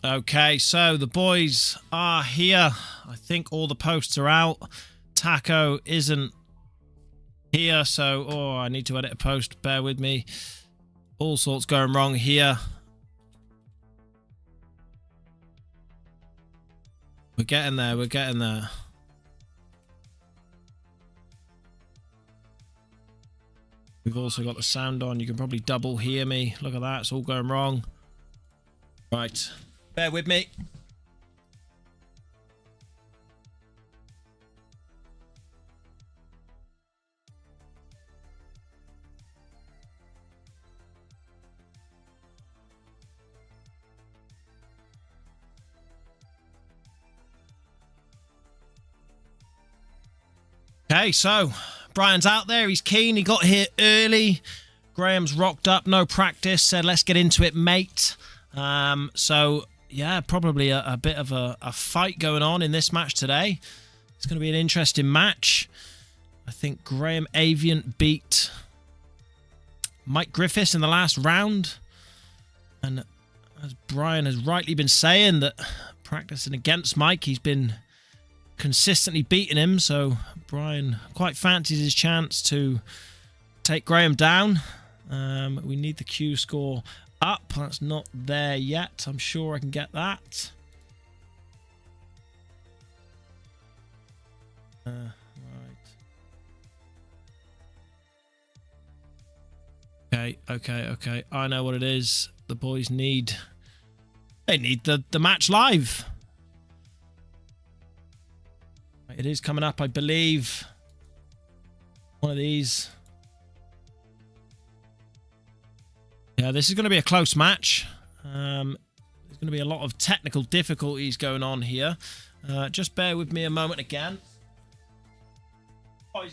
Okay, so the boys are here. I think all the posts are out. Taco isn't here, so I need to edit a post. Bear with me. All sorts going wrong here. We're getting there. We're getting there. We've also got the sound on. You can probably double hear me. Look at that. It's all going wrong. Right. Bear with me. Okay, so Brian's out there. He's keen. He got here early. Graham's rocked up. No practice. Said, let's get into it, mate. So, yeah, probably a bit of a fight going on in this match today. It's going to be an interesting match. I think Graham Avaient beat Mike Griffiths in the last round. And as Brian has rightly been saying, that practicing against Mike, he's been consistently beating him, so Brian quite fancies his chance to take Graham down. We need the Q score up. That's not there yet. I'm sure I can get that. Right. Okay. I know what it is. The boys need the match live. It is coming up, I believe. One of these. Yeah, this is going to be a close match. There's going to be a lot of technical difficulties going on here. Just bear with me a moment again. Oh,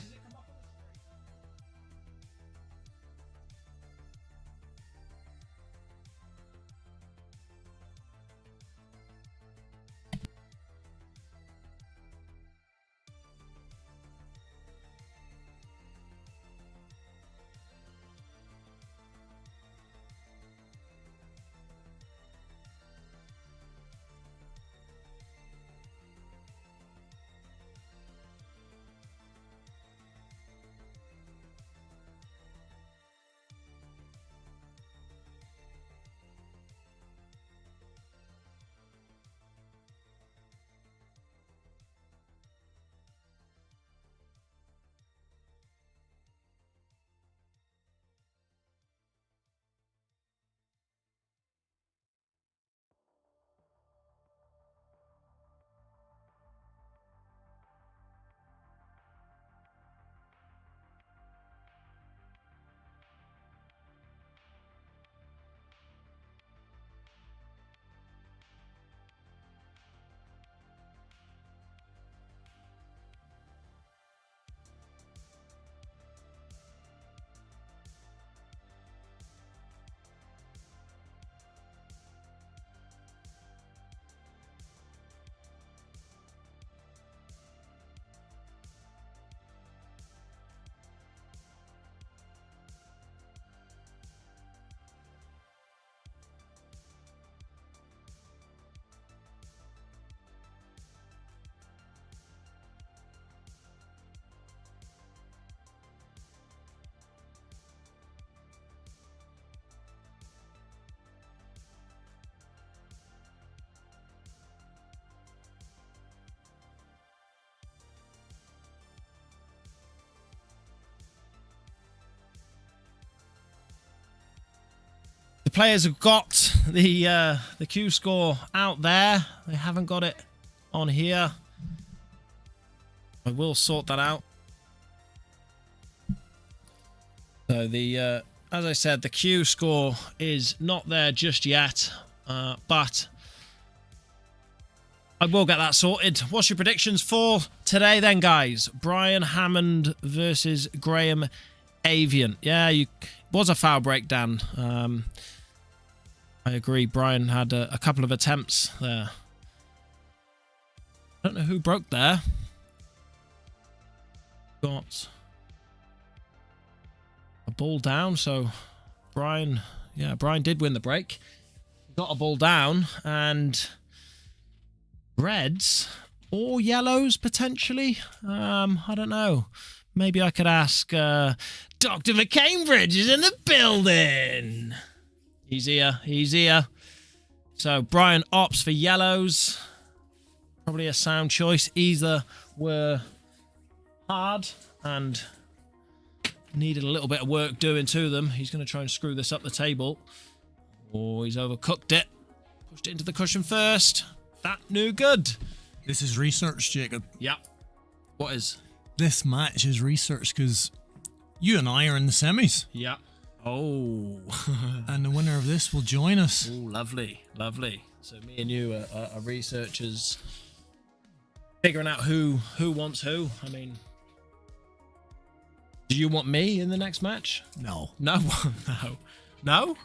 the players have got the Q score out there. They haven't got it on here. I will sort that out. So the as I said, the Q score is not there just yet, but I will get that sorted. What's your predictions for today then, guys? Brian Hammond versus Graham Avaient. Yeah, it was a foul breakdown. I agree. Brian had a couple of attempts there. I don't know who broke there. Got a ball down, so Brian did win the break. got a ball down, and reds or yellows potentially. I don't know. Maybe I could ask Dr. McCambridge is in the building. He's here. He's here. So Brian opts for yellows. Probably a sound choice. Either were hard and needed a little bit of work doing to them. He's going to try and screw this up the table. Oh, he's overcooked it. Pushed it into the cushion first. That no good. This is research, Jacob. Yep. What is? This match is research because you and I are in the semis. Yep. Oh. And the winner of this will join us. Oh, lovely. Lovely. So me and you are researchers figuring out who wants who. I mean, do you want me in the next match? No. No? No. No?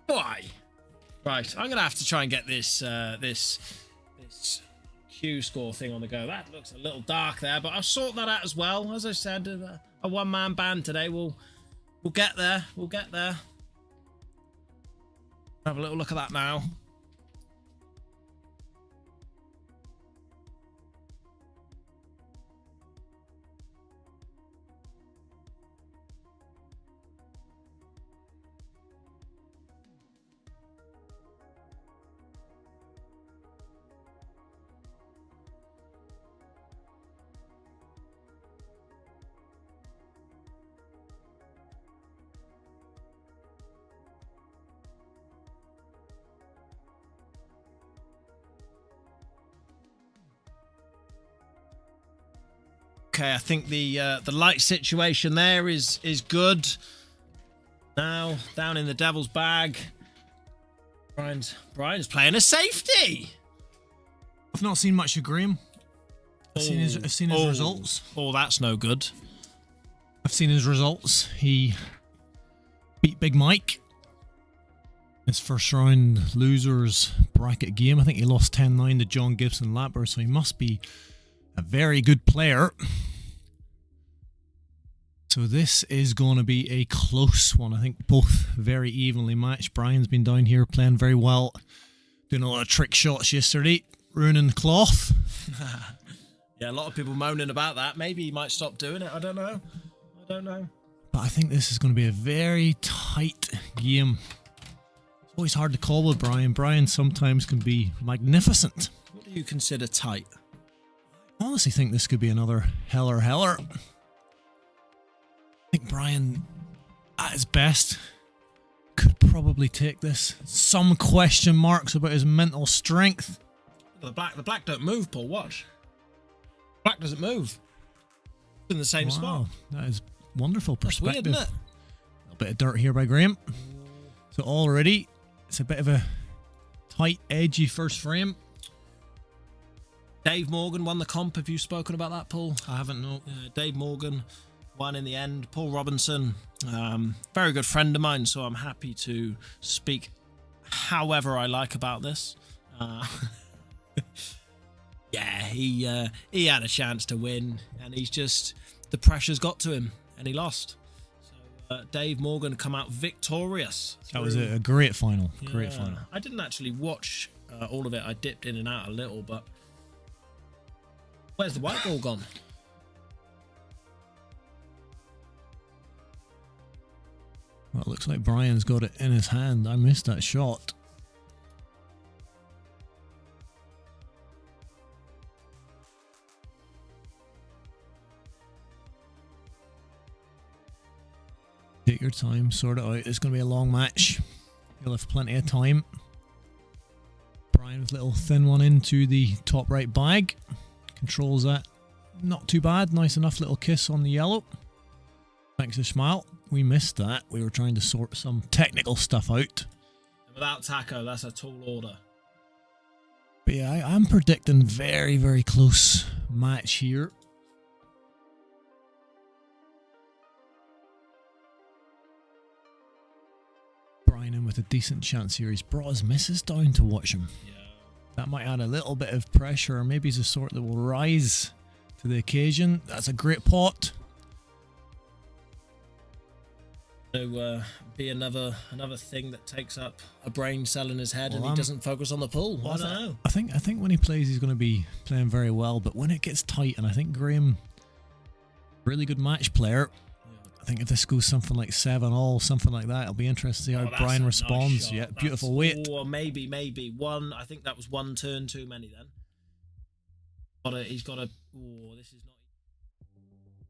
Why? Right, I'm going to have to try and get this this Q score thing on the go. That looks a little dark there, but I'll sort that out as well. As I said, a one-man band today. We'll get there. We'll get there. Have a little look at that now. Okay, I think the light situation there is good. Now down in the devil's bag. Brian's playing a safety. I've not seen much of Graham. I've seen his results. Oh, that's no good. I've seen his results. He beat Big Mike. His first round losers bracket game. I think he lost 10-9 to John Gibson Lapper, so he must be a very good player. So this is going to be a close one. I think both very evenly matched. Brian's been down here playing very well. Doing a lot of trick shots yesterday. Ruining the cloth. Yeah, a lot of people moaning about that. Maybe he might stop doing it. I don't know. But I think this is going to be a very tight game. It's always hard to call with Brian. Brian sometimes can be magnificent. What do you consider tight? I honestly think this could be another heller. I think Brian, at his best, could probably take this. Some question marks about his mental strength. The black don't move, Paul. Watch. Black doesn't move. It's in the same spot. That is wonderful perspective. That's weird, isn't it? A little bit of dirt here by Graham. So already, it's a bit of a tight, edgy first frame. Dave Morgan won the comp. Have you spoken about that, Paul? I haven't, no. Dave Morgan won in the end. Paul Robinson, very good friend of mine, so I'm happy to speak however I like about this. Yeah, he had a chance to win, and he's just, the pressure's got to him, and he lost. So Dave Morgan come out victorious. That was a great final. Great final. I didn't actually watch all of it. I dipped in and out a little, but where's the white ball gone? Well, it looks like Brian's got it in his hand. I missed that shot. Take your time, sort it out. It's going to be a long match. You'll have plenty of time. Brian with a little thin one into the top right bag. Controls that. Not too bad. Nice enough little kiss on the yellow. Thanks to Schmal. We missed that. We were trying to sort some technical stuff out. Without taco, that's a tall order. But yeah, I'm predicting very, very close match here. Brian in with a decent chance here. He's brought his missus down to watch him. Yeah. That might add a little bit of pressure, or maybe he's the sort that will rise to the occasion. That's a great pot. To be another thing that takes up a brain cell in his head, Well, and he doesn't focus on the pool. I don't know. I think when he plays, he's going to be playing very well. But when it gets tight, and I think Graham, really good match player. I think if this goes something like 7-all, something like that, it'll be interesting to see how Brian responds. Nice Yeah, beautiful weight. Or maybe one. I think that was one turn too many then. He's got a. Oh, this is not.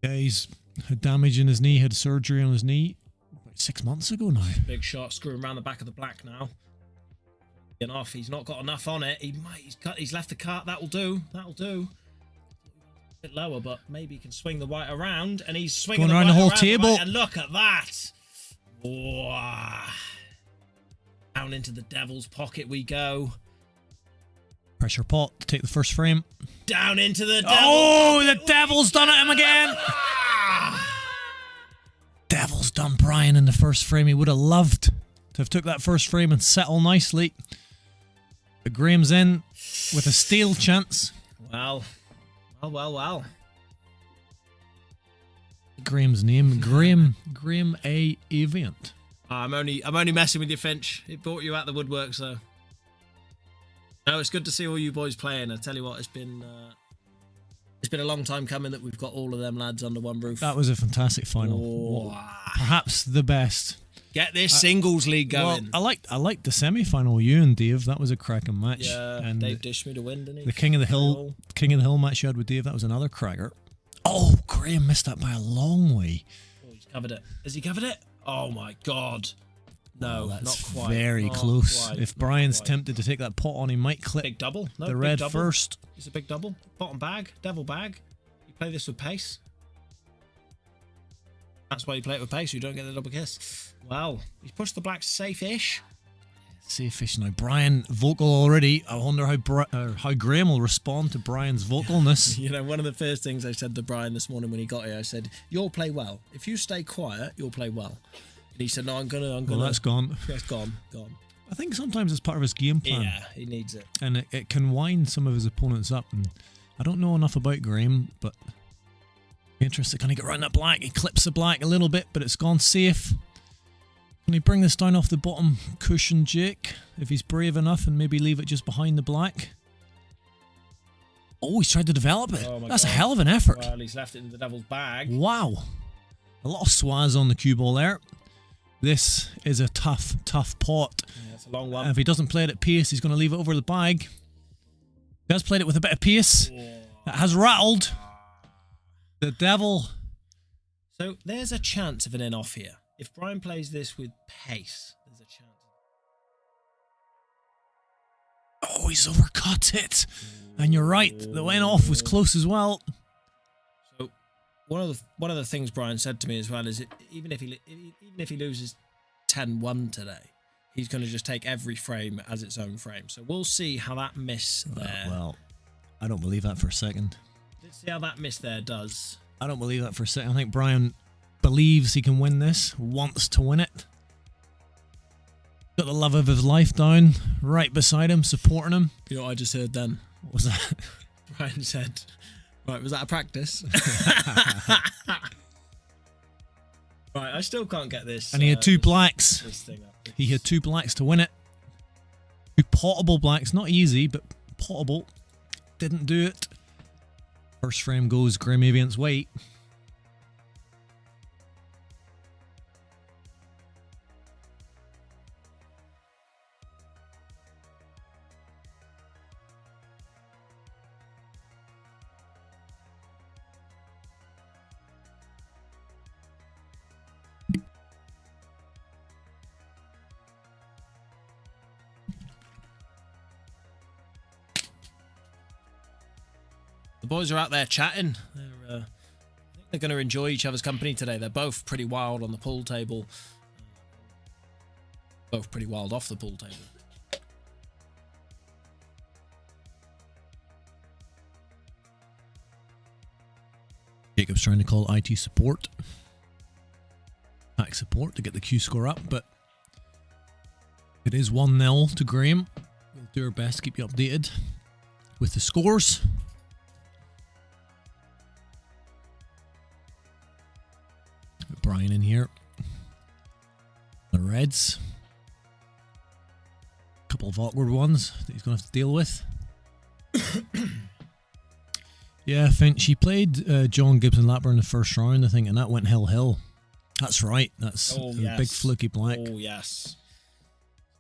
Yeah, he's had damage in his knee, had surgery on his knee about 6 months ago now. Big shot, screwing around the back of the black now. Getting off. He's not got enough on it. He's left the cart. That'll do. That'll do. A bit lower, but maybe he can swing the white around, and he's swinging going around the whole around table. Right, and look at that. Wow. Down into the devil's pocket we go. Pressure pot to take the first frame. Down into the devil. Oh, the devil's done it him again. Devil's done Brian in the first frame. He would have loved to have took that first frame and settle nicely. But Graham's in with a steal chance. Well. Graham's name, Graham A. Avaient. I'm only messing with you, Finch. It brought you out the woodwork, so. No, it's good to see all you boys playing. I tell you what, it's been a long time coming that we've got all of them lads under one roof. That was a fantastic final. Oh. Perhaps the best. Get this singles league going. Well, I liked the semi-final. You and Dave, that was a cracking match. Yeah, and Dave dished me to win, didn't he? The King of the Hill match you had with Dave, that was another cracker. Oh, Graham missed that by a long way. Oh, he's covered it. Has he covered it? Oh my God. No, that's not quite. Very not close. Quite, if Brian's tempted to take that pot on, he might clip big double. No, the big red double. first. It's a big double. Bottom bag, devil bag. You play this with pace. That's why you play it with pace. You don't get the double kiss. Well, he's pushed the blacks safe-ish. Safe-ish now. Brian vocal already. I wonder how Graham will respond to Brian's vocalness. You know, one of the first things I said to Brian this morning when he got here, I said, "You'll play well. If you stay quiet, you'll play well." And he said, "No, I'm gonna." Well, that's gone. It's gone. I think sometimes it's part of his game plan. Yeah, he needs it. And it can wind some of his opponents up. And I don't know enough about Graham, but interested. Can he get around that black? He clips the black a little bit, but it's gone safe. Can he bring this down off the bottom cushion, Jake? If he's brave enough, and maybe leave it just behind the black. Oh, he's tried to develop it. Oh That's God. a hell of an effort. Well, he's left it in the devil's bag. Wow. A lot of swaz on the cue ball there. This is a tough pot. Yeah, it's a long one. And if he doesn't play it at pace, he's going to leave it over the bag. He has played it with a bit of pace. It has rattled. The devil. So there's a chance of an in-off here. If Brian plays this with pace, there's a chance. Oh, he's overcut it. And you're right. The in-off was close as well. So one of the things Brian said to me as well is even if he loses 10-1 today, he's going to just take every frame as its own frame. So we'll see how that miss there. Well, I don't believe that for a second. Let's see how that miss there does. I don't believe that for a second. I think Brian believes he can win this, wants to win it. Got the love of his life down right beside him, supporting him. You know what I just heard then? What was that? Brian said, right, was that a practice? Right, I still can't get this. And he had two blacks. This thing up. He had two blacks to win it. Two potable blacks. Not easy, but potable. Didn't do it. First frame goes Graham Avient's way. The boys are out there chatting. I think they're going to enjoy each other's company today. They're both pretty wild on the pool table. Both pretty wild off the pool table. Jacob's trying to call IT support. Back support to get the Q score up, but it is 1-0 to Graham. We'll do our best to keep you updated with the scores. Brian in here. The reds. A couple of awkward ones that he's going to have to deal with. Yeah, Finch, he played John Gibson Lapper in the first round, I think, and that went hill. That's right. That's a big fluky black. Oh, yes.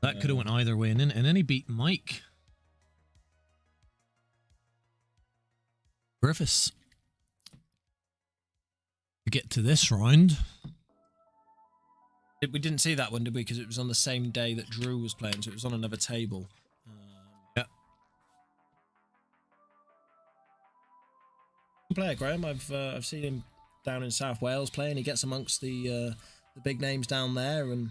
That could have went either way. And then he beat Mike Griffiths to get to this round. We didn't see that one, did we? Because it was on the same day that Drew was playing, so it was on another table. Yeah. Player Graham, I've seen him down in South Wales playing. He gets amongst the big names down there, and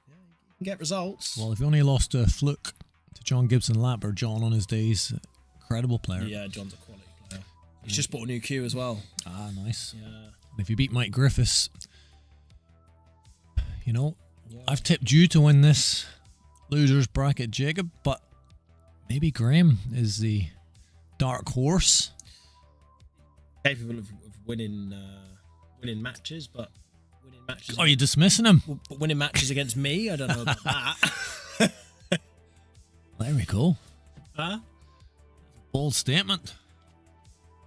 yeah, he can get results. Well, if he only lost a fluke to John Gibson Lapper, John on his days, incredible player. Yeah, John's a quality player. He's just bought a new cue as well. Ah, nice. Yeah. And if you beat Mike Griffiths, you know, I've tipped you to win this losers bracket, Jacob, but maybe Graham is the dark horse. Capable of winning matches, but winning matches. Are you dismissing him? But winning matches against me, I don't know about that. There we go. Huh? Bold statement.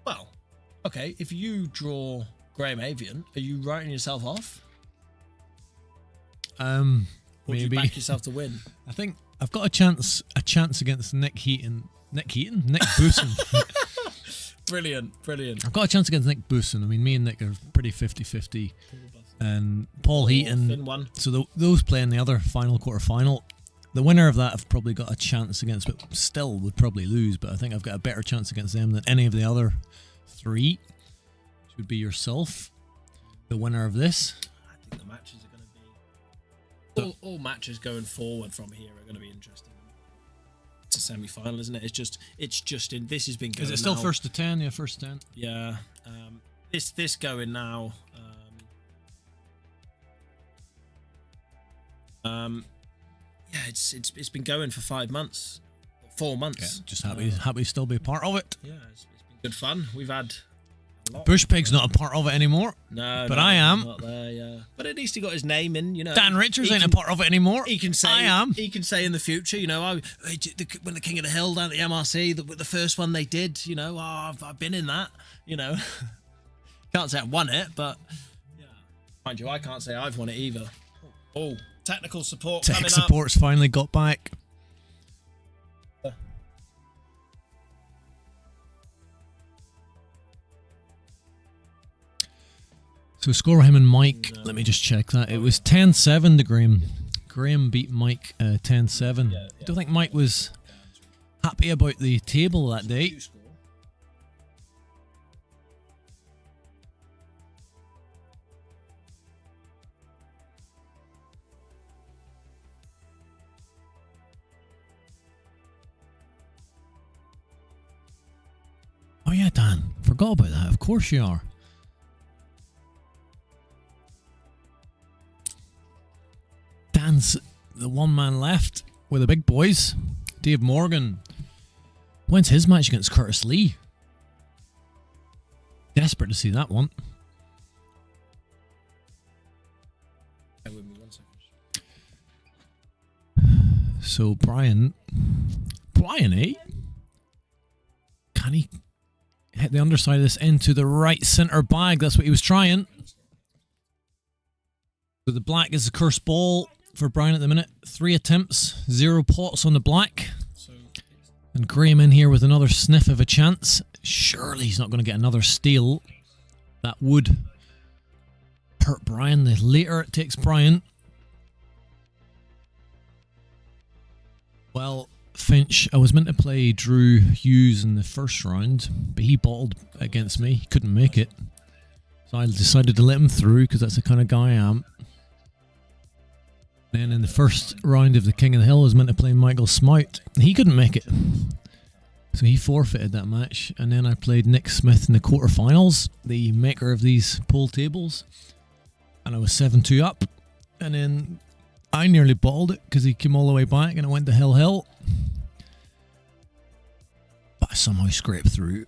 Well, okay. If you draw Graham Avaient, are you writing yourself off? Or Maybe. do you back yourself to win? I think I've got a chance against Nick Booson. Brilliant. I've got a chance against Nick Booson. I mean, me and Nick are pretty 50-50. And Paul Heaton. One. So those playing the other quarter final. The winner of that I've probably got a chance against, but still would probably lose. But I think I've got a better chance against them than any of the other three. Which would be yourself, the winner of this. I think the matches are going to be... All matches going forward from here are going to be interesting. It's a semi-final, isn't it? It's just in... This has been going. Is it still now. first to 10? Yeah, first to 10. Yeah. This going now. Yeah, it's been going for 5 months, 4 months. Yeah, just happy to still be a part of it. Yeah, it's been good fun. We've had a lot. Bushpig's not a part of it anymore. No, but I am. Not there, yeah. But at least he got his name in, you know. Dan Richards ain't a part of it anymore. He can say I am. He can say in the future, you know, when the King of the Hill down at the MRC, the first one they did, you know, I've been in that, you know. Can't say I won it, but yeah. Mind you, I can't say I've won it either. Oh, technical support coming Tech up. support's finally got back. So score him and Mike. Let me just check that. It was 10-7 to Graham. Graham beat Mike 10-7. I don't think Mike was happy about the table that day. Oh yeah, Dan. Forgot about that. Of course you are. Dan's the one man left with the big boys. Dave Morgan. When's his match against Curtis Lee? Desperate to see that one. So Brian, eh? Can he hit the underside of this into the right centre bag? That's what he was trying. So the black is the cursed ball for Brian at the minute. 3 attempts, 0 pots on the black. And Graham in here with another sniff of a chance. Surely he's not going to get another steal. That would hurt Brian. The later it takes Brian. Well, Finch, I was meant to play Drew Hughes in the first round, but he bottled against me. He couldn't make it. So I decided to let him through because that's the kind of guy I am. Then in the first round of the King of the Hill, I was meant to play Michael Smout. He couldn't make it. So he forfeited that match. And then I played Nick Smith in the quarterfinals, the maker of these pool tables. And I was 7-2 up. And then I nearly bottled it because he came all the way back and it went to Hill. But I somehow scraped through.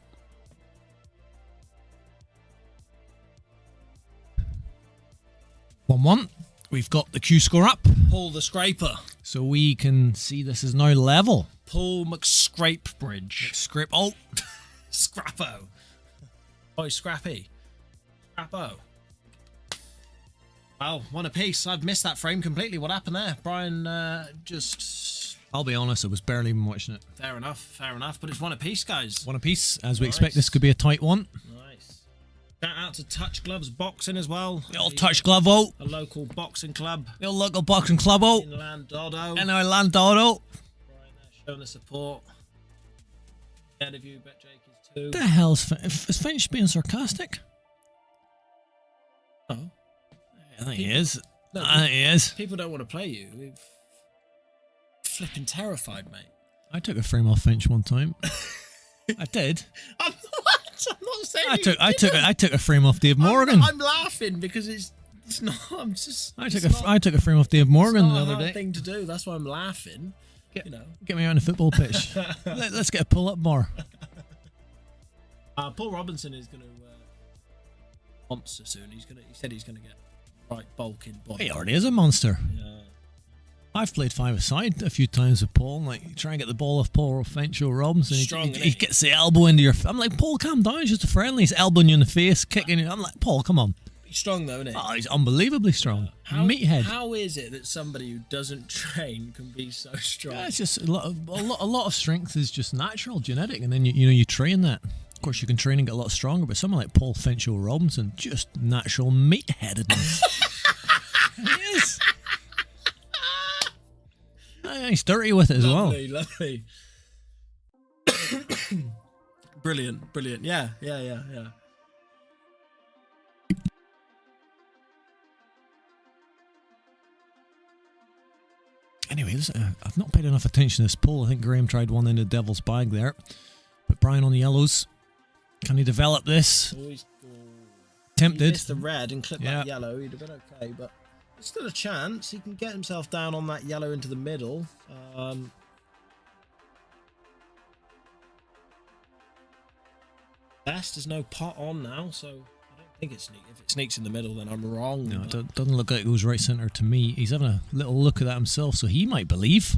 One. We've got the Q score up. Paul the Scraper. So we can see this is now level. Paul McScrapebridge. Script. Oh. Scrappo. Oh, Scrappy. Scrappo. Well, one apiece. I've missed that frame completely. What happened there? Brian just... I'll be honest, I was barely even watching it. Fair enough. But it's one apiece, guys. One apiece, as we expect this could be a tight one. Nice. Shout out to Touch Gloves Boxing as well. The old Touch Glove out. A local boxing club. The old local boxing club out. In Landodo. In our Landodo. Brian showing the support. Ahead of you, Bet Jake is too. The hell's is Finch being sarcastic? Oh. I think he is. No, I think he is. People don't want to play you. We've flipping terrified, mate. I took a frame off Finch one time. I did. I'm not saying I took a frame off Dave Morgan. I'm laughing because it's not. I'm just. I took a frame off Dave Morgan the other day. It's not a hard thing to do. That's why I'm laughing. Get me on the football pitch. Let's get a pull up bar. Paul Robinson is going to monster soon. He said he's going to get right bulking body. He already is a monster. Yeah. I've played five-a-side a few times with Paul. Like, try and get the ball off Paul Finch or Robinson. He gets the elbow into your... I'm like, Paul, calm down. He's just a friendly. He's elbowing you in the face, kicking you. I'm like, Paul, come on. He's strong, though, isn't he? Oh, he's unbelievably strong. Meathead. How is it that somebody who doesn't train can be so strong? Yeah, it's just a lot of strength is just natural, genetic, and then you train that. Of course, you can train and get a lot stronger, but someone like Paul Finch or Robinson, just natural meatheadedness. He is. He's dirty with it as well. Lovely. Brilliant. Yeah. Anyway, I've not paid enough attention to this poll. I think Graham tried one in the devil's bag there. But Brian on the yellows. Can he develop this? Tempted. He missed the red and clipped that yellow. He'd have been okay, but there's still a chance. He can get himself down on that yellow into the middle. Best is no pot on now, so I don't think it's sneak. If it sneaks in the middle, then I'm wrong. No, it doesn't look like it goes right centre to me. He's having a little look at that himself, so he might believe.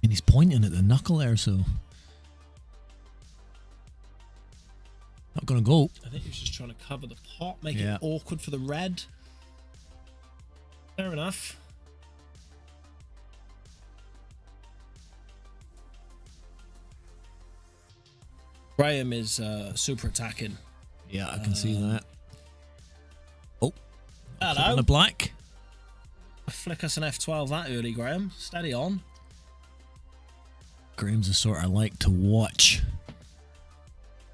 And he's pointing at the knuckle there, so... Not going to go. I think he was just trying to cover the pot, make it awkward for the red. Fair enough. Graham is super attacking. Yeah, I can see that. Oh. Hello. On the black. Flick us an F12 that early, Graham. Steady on. Graham's the sort I like to watch.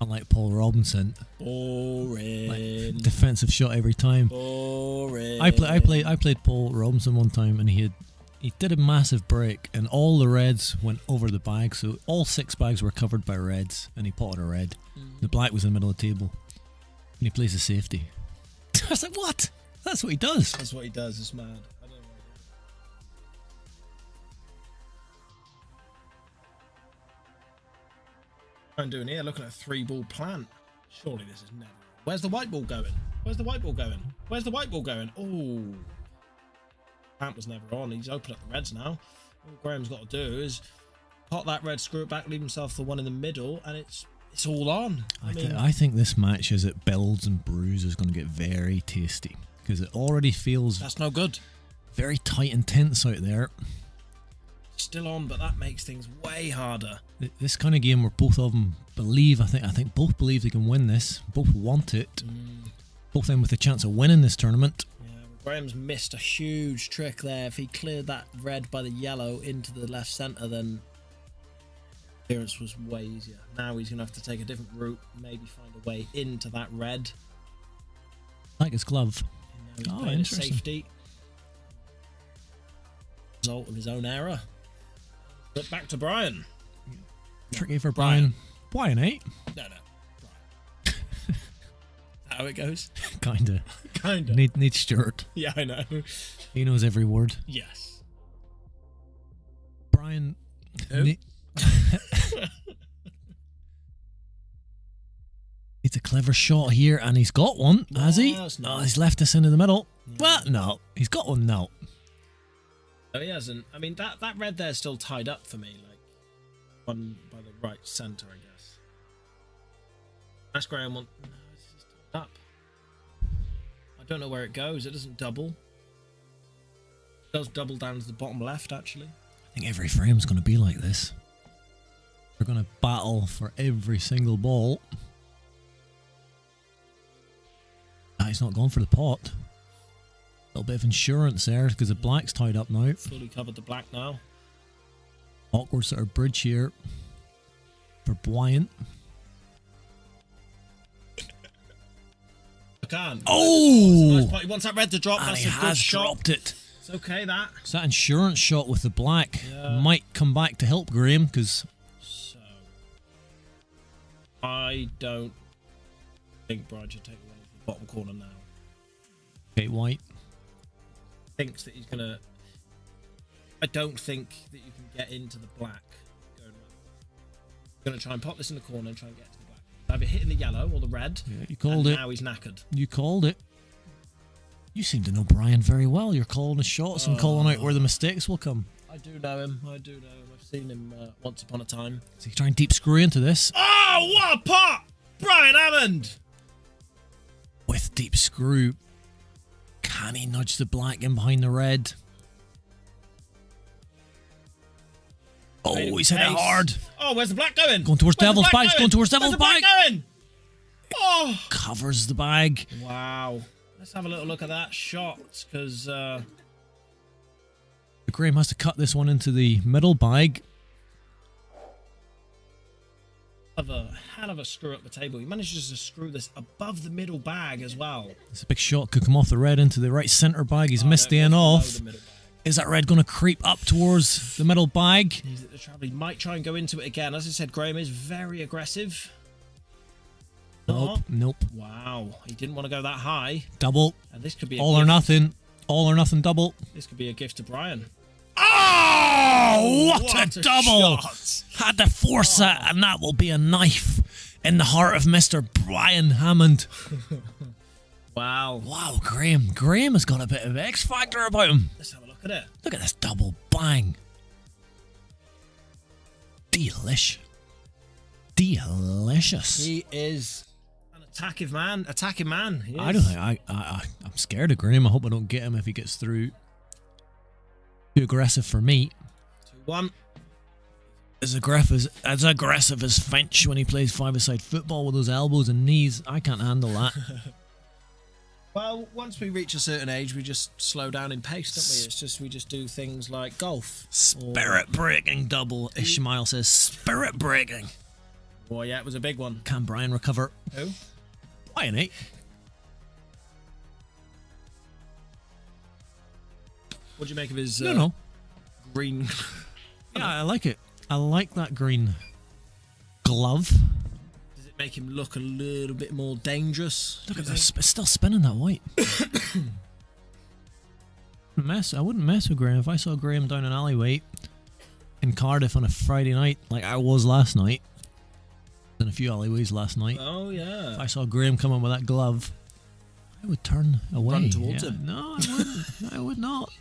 Unlike Paul Robinson. Boring. Like, defensive shot every time. Boring. I played Paul Robinson one time, and he did a massive break, and all the reds went over the bag, so all 6 bags were covered by reds, and he potted a red. The black was in the middle of the table, and he plays a safety. I was like, what? That's what he does. That's what he does. It's mad. I don't know. I'm doing here, looking at a 3-ball plant. Surely this is never. Where's the white ball going? Where's the white ball going? Where's the white ball going? Oh, plant was never on. He's opened up the reds now. All Graham's got to do is pot that red, screw it back, leave himself the one in the middle, and it's all on. I think this match, as it builds and brews, is going to get very tasty, because it already feels that's no good. Very tight and tense out there. Still on, but that makes things way harder. This kind of game where both of them believe, I think both believe they can win this. Both want it. Both of them with a chance of winning this tournament. Yeah, Graham's missed a huge trick there. If he cleared that red by the yellow into the left centre, then clearance was way easier. Now he's going to have to take a different route, maybe find a way into that red. Like his glove. Oh, interesting. Safety. Result of his own error. But back to Brian. Tricky for Brian. Brian, eh? No. Brian. How it goes? Kinda. Kinda. Needs Stuart. Yeah, I know. He knows every word. Yes. Brian. It's a clever shot here, and he's got one, has he? Nice. Oh, he's left us into the middle. Yeah. Well, no. He's got one now. No, he hasn't. I mean, that red there's still tied up for me. Like, one by the right centre, I guess. That's Graham one. No, it's just tied up. I don't know where it goes. It doesn't double. It does double down to the bottom left, actually. I think every frame's going to be like this. We're going to battle for every single ball. Ah, he's not gone for the pot. A little bit of insurance there because the black's tied up now. Fully covered the black now. Awkward sort of bridge here for Bryant. I can't. Oh! Nice pot. He wants that red to drop. And That's he a good has shot. dropped it. It's okay, that. So that insurance shot with the black Yeah. might come back to help Graham because... So, I don't think Brian should take one to the bottom corner now. Okay, white. Thinks that he's gonna. I don't think that you can get into the black. Gonna try and pop this in the corner and try and get to the black. Either hitting the yellow or the red. Yeah, you called it. Now he's knackered. You called it. You seem to know Brian very well. You're calling the shots and calling out where the mistakes will come. I do know him. I do know him. I've seen him once upon a time. So you try and deep screw into this. Oh, what a pot! Brian Hammond! With deep screw. Can he nudge the black in behind the red? Oh, he's hit it hard. Oh, where's the black going? Going towards Where's the Devil's black bag. going? Going towards Where's Devil's the black bag. going? Oh! Covers the bag. Wow. Let's have a little look at that shot, because Graham has to cut this one into the middle bag. of a hell of a screw up the table. He manages to screw this above the middle bag as well. It's a big shot. Could come off the red into the right centre bag. He's missed the end off. Is that red going to creep up towards the middle bag? He's at the travel. He might try and go into it again. As I said, Graham is very aggressive. Nope. Nope. Wow. He didn't want to go that high. Double. And this could be a all gift. or nothing. All or nothing double. This could be a gift to Brian. Oh, what a double. Shot. Had to force that, and that will be a knife in the heart of Mr. Brian Hammond. Wow. Wow, Graham. Graham has got a bit of X factor about him. Let's have a look at it. Look at this double bang. Delish. Delicious. He is an attacking man. Attacking man. He is. I don't think I'm scared of Graham. I hope I don't get him if he gets through. Too aggressive for me. 2-1. As aggressive as Finch when he plays five-a-side football with those elbows and knees. I can't handle that. Well, once we reach a certain age, we just slow down in pace, don't we? It's just we just do things like golf. Spirit breaking double. Ishmael says spirit breaking. Oh yeah, it was a big one. Can Brian recover? Who? Brian, eh? What do you make of his No. green? Yeah, I like it. I like that green glove. Does it make him look a little bit more dangerous? Look at this. It's still spinning that white. I wouldn't mess with Graham if I saw Graham down an alleyway in Cardiff on a Friday night like I was last night. In a few alleyways last night. Oh yeah. If I saw Graham come in with that glove, I would turn away. Run towards him. No, I wouldn't. I would not.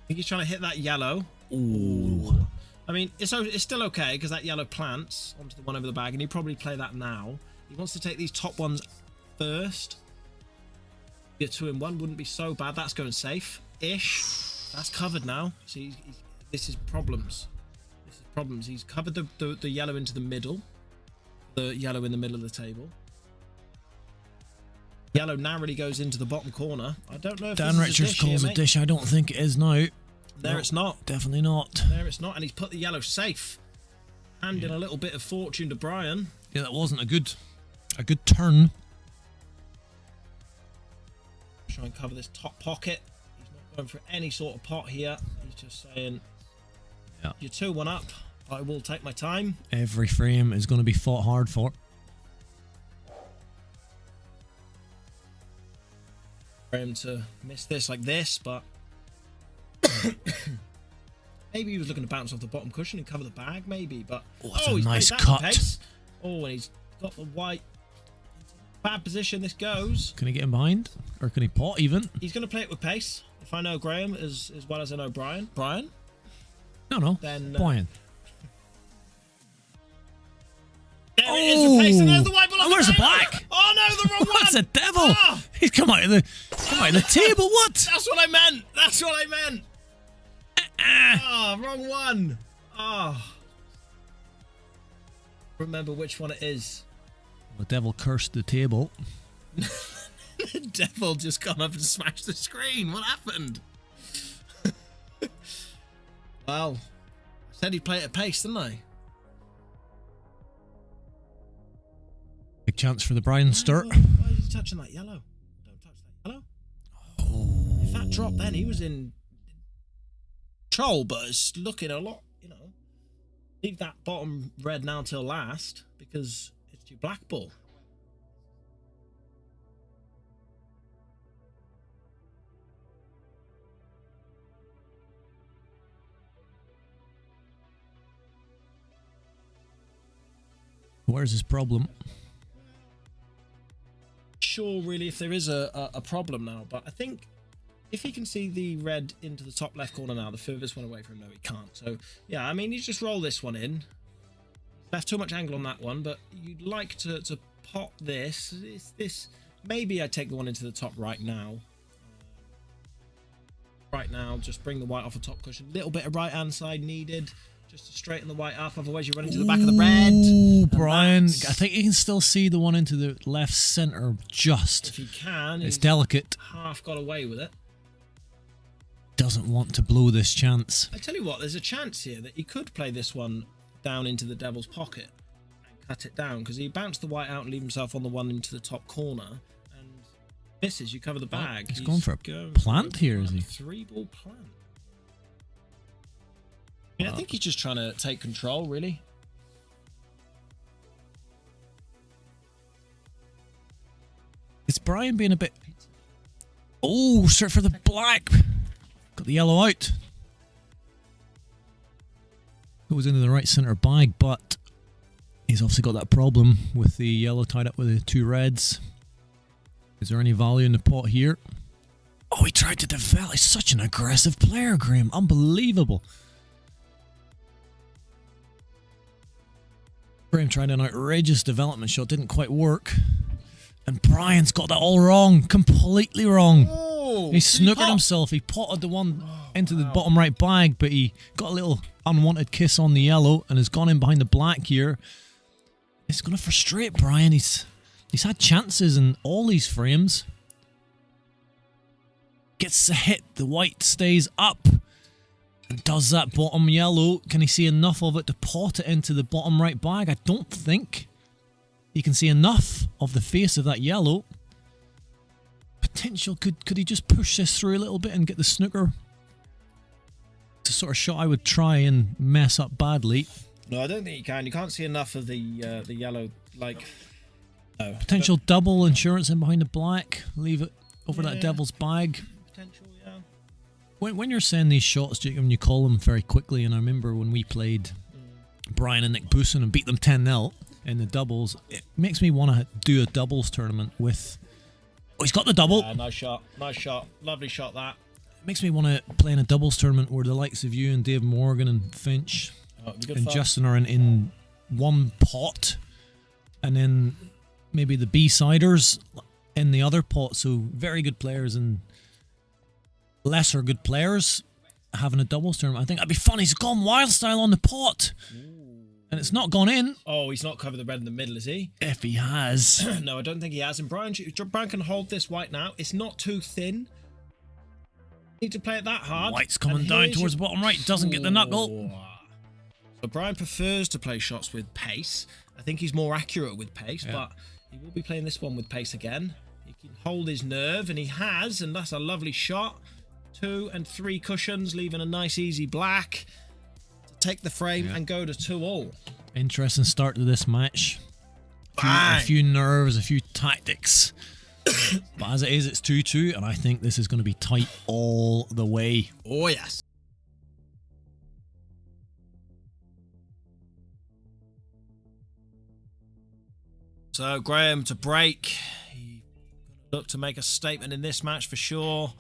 I think he's trying to hit that yellow. Ooh. I mean, it's still okay because that yellow plants onto the one over the bag, and he'd probably play that now. He wants to take these top ones first. A 2-in-1 wouldn't be so bad. That's going safe-ish. That's covered now. See, this is problems. This is problems. He's covered the yellow into the middle. The yellow in the middle of the table. Yellow narrowly goes into the bottom corner. I don't know if Dan Richards calls a dish. I don't think it is now. There it's not. Definitely not. There it's not. And he's put the yellow safe. Handing a little bit of fortune to Brian. Yeah, that wasn't a good turn. Try and cover this top pocket. He's not going for any sort of pot here. He's just saying, Yeah. you're 2-1 up. I will take my time. Every frame is going to be fought hard for. For him to miss this like this, but maybe he was looking to bounce off the bottom cushion and cover the bag, maybe. But that's a he's nice made that cut. pace. Oh, and he's got the white Bad position this goes. Can he get him behind? Or can he pot even? He's going to play it with pace. If I know Graham as well as I know Brian. Brian? No. Then, Brian. There it is with pace, and there's the white ball. Oh, where's the black? Oh no, the wrong one. What's the devil? Oh. He's come out of the table. What? That's what I meant. That's what I meant. Oh, wrong one. Oh. Remember which one it is. The devil cursed the table. The devil just gone up and smashed the screen. What happened? Well, I said he'd play it at pace, didn't I? Big chance for the Brian start. Why is he touching that yellow? Don't touch that yellow. Oh. If that dropped then, he was in control, but it's looking a lot, you know. Leave that bottom red now till last, because it's your black ball. Where's his problem? Sure, really, if there is a problem now, but I think if he can see the red into the top left corner now, the furthest one away from him, no, he can't. So, yeah, I mean, you just roll this one in. Left too much angle on that one, but you'd like to pot this. Maybe I take the one into the top right now. Right now, just bring the white off the top cushion. Little bit of right-hand side needed. Just to straighten the white up, otherwise you run into the back of the red. Ooh, Brian. I think you can still see the one into the left centre just. If he can. It's delicate. Half got away with it. Doesn't want to blow this chance. I tell you what, there's a chance here that he could play this one down into the devil's pocket and cut it down, because he bounced the white out and leave himself on the one into the top corner and misses. You cover the bag. He's going for a plant here, is he? 3-ball plant. I think he's just trying to take control, really. Is Brian being a bit... Oh, search for the black. Got the yellow out. Goes into the right centre bag, but he's obviously got that problem with the yellow tied up with the two reds. Is there any value in the pot here? Oh, he tried to develop. He's such an aggressive player, Graham. Unbelievable. Graham tried an outrageous development shot, didn't quite work. And Brian's got that all wrong, completely wrong. Oh, he snookered himself. He potted the one into the bottom right bag, but he got a little unwanted kiss on the yellow and has gone in behind the black here. It's going to frustrate Brian. He's had chances in all these frames. Gets a hit. The white stays up. And does that bottom yellow. Can he see enough of it to pot it into the bottom right bag? I don't think he can see enough of the face of that yellow. Potential. Could he just push this through a little bit and get the snooker? It's a sort of shot I would try and mess up badly. No, I don't think you can. You can't see enough of the yellow, like... No. Potential double insurance in behind the black. Leave it over that devil's bag. Potential, yeah. When you're saying these shots, Jacob, and you call them very quickly, and I remember when we played Brian and Nick Booson and beat them 10-0 in the doubles, it makes me want to do a doubles tournament with... Oh, he's got the double! Nice shot. Nice shot. Lovely shot, that. It makes me want to play in a doubles tournament where the likes of you and Dave Morgan and Finch and Justin are in one pot, and then maybe the B-siders in the other pot, so very good players and lesser good players having a doubles tournament. I think that'd be fun. He's gone wild style on the pot. Ooh. And it's not gone in. Oh, he's not covered the red in the middle, is he? If he has. No, I don't think he has. And Brian can hold this white now. It's not too thin. Need to play it that hard. White's coming down towards the bottom right. Doesn't get the knuckle. So Brian prefers to play shots with pace. I think he's more accurate with pace, but he will be playing this one with pace again. He can hold his nerve, and he has, and that's a lovely shot. 2 and 3 cushions, leaving a nice easy black to take the frame and go to 2-all. Interesting start to this match. A few nerves, a few tactics. But as it is, it's 2-2, and I think this is going to be tight all the way. Oh, yes. So Graham to break. He look to make a statement in this match for sure.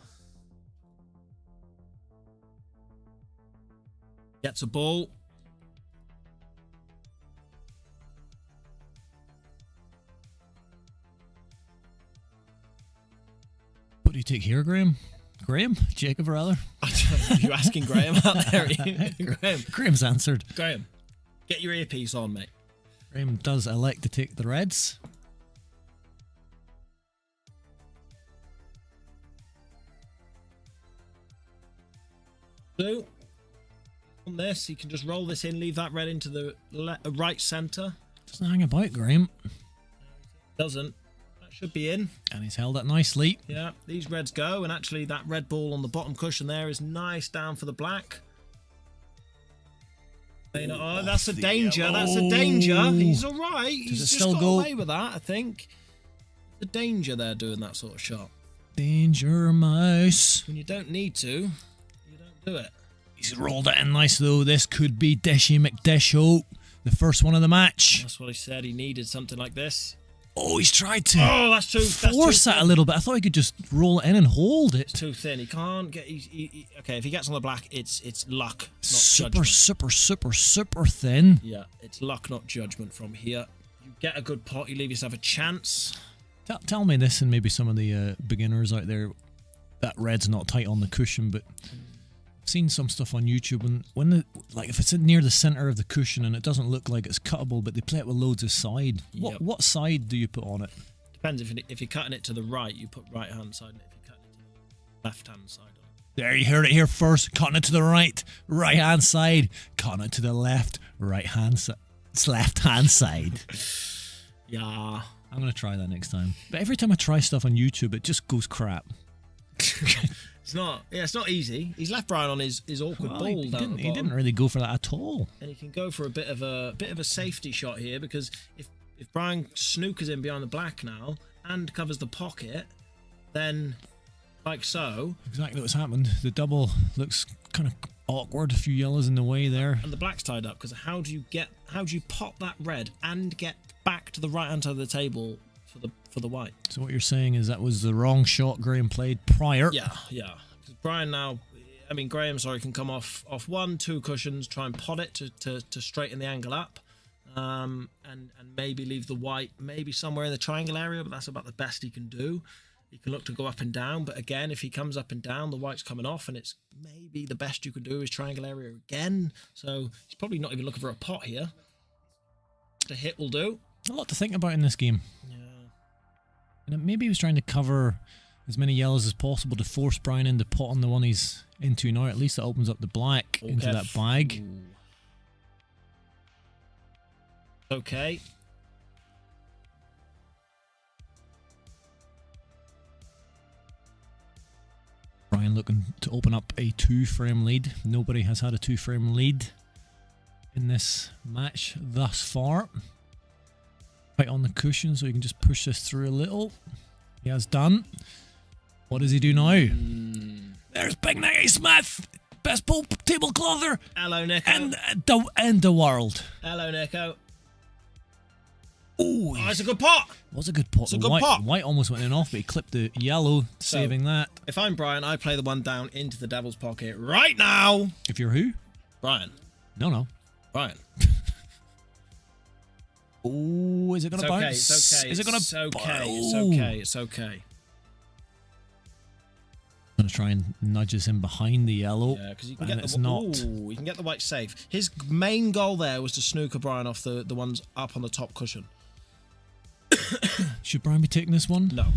Gets a ball. What do you take here, Graham? Graham? Jacob, rather? You're asking Graham out there. Graham's answered. Graham, get your earpiece on, mate. Graham does elect to take the reds. So, on this, he can just roll this in, leave that red into the right centre. Doesn't hang about, Graham. Doesn't. That should be in. And he's held it nicely. Yeah, these reds go, and actually that red ball on the bottom cushion there is nice down for the black. Oh, that's a danger. Yellow. That's a danger. He's all right. He's just still got go? away with that, I think. The danger there doing that sort of shot. Danger mouse. When you don't need to, you don't do it. He's rolled it in nice though. This could be Dishy McDisho, the first one of the match. That's what he said. He needed something like this. Oh, he's tried to that's too force that a little bit. I thought he could just roll it in and hold it. It's too thin. He can't get. Okay, if he gets on the black, it's luck, not Super, judgment. super thin. Yeah, it's luck, not judgment from here. You get a good pot, you leave yourself a chance. Tell me this, and maybe some of the beginners out there, that red's not tight on the cushion, but I've seen some stuff on YouTube, and when if it's near the center of the cushion and it doesn't look like it's cuttable, but they play it with loads of side. Yep. What side do you put on it? Depends. If you're cutting it to the right, you put right hand side, and if you're cutting it to the left hand side. There, you heard it here first. Cutting it to the right hand side. Cutting it to the left hand side. It's left hand side. Yeah. I'm going to try that next time. But every time I try stuff on YouTube, it just goes crap. It's not easy. He's left Brian on his awkward ball down the bottom. He didn't really go for that at all. And he can go for a bit of a safety shot here, because if Brian snookers in behind the black now and covers the pocket, then like so. Exactly what's happened. The double looks kind of awkward. A few yellows in the way there. And the black's tied up, because how do you pop that red and get back to the right hand side of the table for the white? So what you're saying is that was the wrong shot Graham played prior. Yeah. Brian now, Graham, can come off 1, 2 cushions, try and pot it to straighten the angle up, and maybe leave the white maybe somewhere in the triangle area, but that's about the best he can do. He can look to go up and down, but again, if he comes up and down, the white's coming off, and it's maybe the best you can do is triangle area again. So he's probably not even looking for a pot here. Just a hit will do. A lot to think about in this game. Yeah. And maybe he was trying to cover as many yellows as possible to force Brian into pot on the one he's into now. At least that opens up the black into that bag. Ooh. Okay. Brian looking to open up a 2-frame lead. Nobody has had a 2-frame lead in this match thus far. Right on the cushion, so he can just push this through a little. He has done. What does he do now? There's Big Nicky Smith, best pool tableclother. Hello, Nico. And the world. Hello, Nico. Oh, it's a good pot. Was a good pot. It's a good pot. White almost went in off, but he clipped the yellow, saving that. If I'm Brian, I play the one down into the devil's pocket right now. If you're who? Brian. No. Brian. Oh, is it going to bounce? It's okay. Is it going to? It's okay. It's okay. I'm going to try and nudge us in behind the yellow. Yeah, because you can get you can get the white safe. His main goal there was to snooker Brian off the ones up on the top cushion. Should Brian be taking this one? No.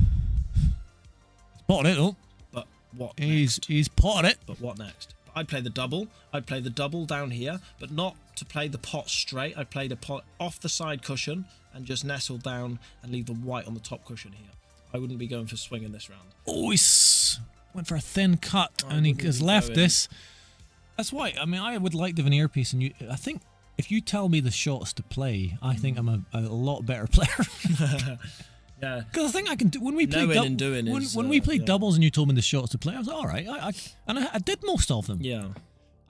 Spotted it, though. But what? He's potted it. But what next? I'd play the double. I'd play the double down here, but not to play the pot straight. I'd play the pot off the side cushion and just nestle down and leave the white on the top cushion here. I wouldn't be going for swinging this round. Oh, he went for a thin cut and he has left this. That's why, I would like the veneer piece, and I think if you tell me the shots to play, I think I'm a lot better player. Yeah, because I think I can do when we play when we play doubles and you told me the shots to play. I was all right. I did most of them. Yeah,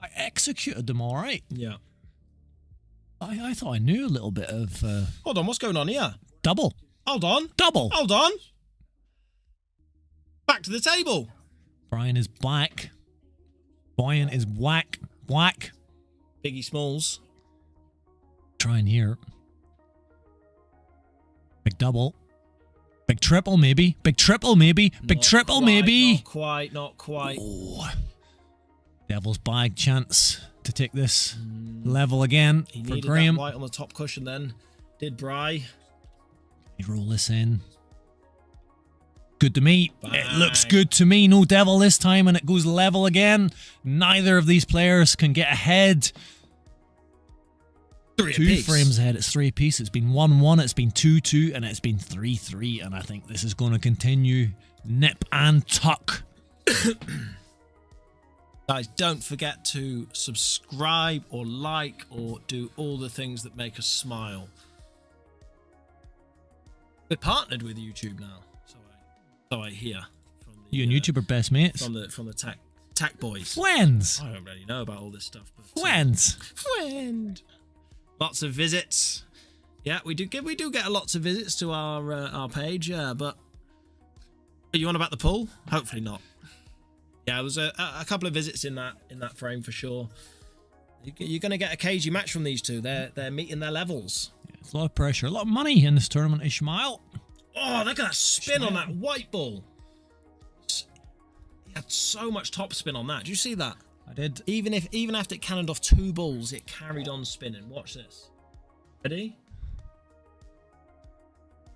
I executed them all right. Yeah, I thought I knew a little bit of. Hold on, what's going on here? Double. Hold on. Double. Hold on. Back to the table. Brian is black. Brian is whack. Whack. Biggie Smalls. Trying here. Big double. Big triple, maybe. Big triple, maybe. Big triple, maybe. Not quite. Not quite. Oh. Devil's bag chance to take this level again He for needed Graham. that white on the top cushion then. Did Bry. You roll this in. Good to me. Bang. It looks good to me. No devil this time, and it goes level again. Neither of these players can get ahead. Three Two apiece. frames ahead. It's 3 apiece. It's been 1-1. It's been 2-2, and it's been 3-3. And I think this is going to continue. Nip and tuck. Guys, don't forget to subscribe or like or do all the things that make us smile. We're partnered with YouTube now, so I hear. From the, You and YouTube are best mates. from the Tac Boys. Friends. I don't really know about all this stuff, but Friends. friend. Lots of visits. Yeah, we do get lots of visits to our page. Yeah, but are you on about the pool? Hopefully not. Yeah, there was a couple of visits in that frame for sure. You're going to get a cagey match from these two. They're meeting their levels. Yeah, it's a lot of pressure, a lot of money in this tournament. Ishmael. Oh, look at that spin on that white ball. He had so much top spin on that. Do you see that? I did. Even after it cannoned off 2 balls, it carried on spinning. Watch this. Ready?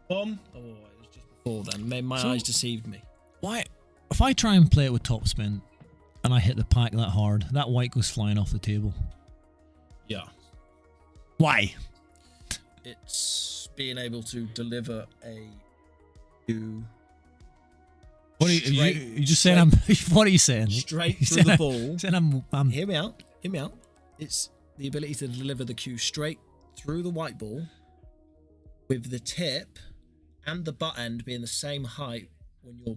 Boom. Oh, it was just before then. My eyes deceived me. Why? If I try and play it with topspin and I hit the pack that hard, that white goes flying off the table. Yeah. Why? It's being able to deliver a new What are you just saying? What are you saying? straight You through the saying ball. Saying I'm Hear me out. Hear me out. It's the ability to deliver the cue straight through the white ball with the tip and the butt end being the same height when you're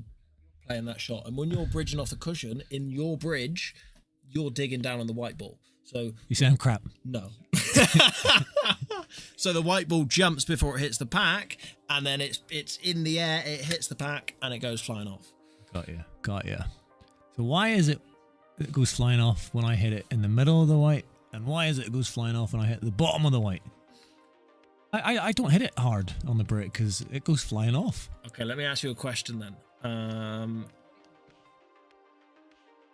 playing that shot. And when you're bridging off the cushion, in your bridge, you're digging down on the white ball. So You say I'm crap. no. So the white ball jumps before it hits the pack, and then it's in the air, it hits the pack, and it goes flying off. Got ya. So why is it goes flying off when I hit it in the middle of the white, and why is it goes flying off when I hit the bottom of the white? I don't hit it hard on the break because it goes flying off. Okay, let me ask you a question then.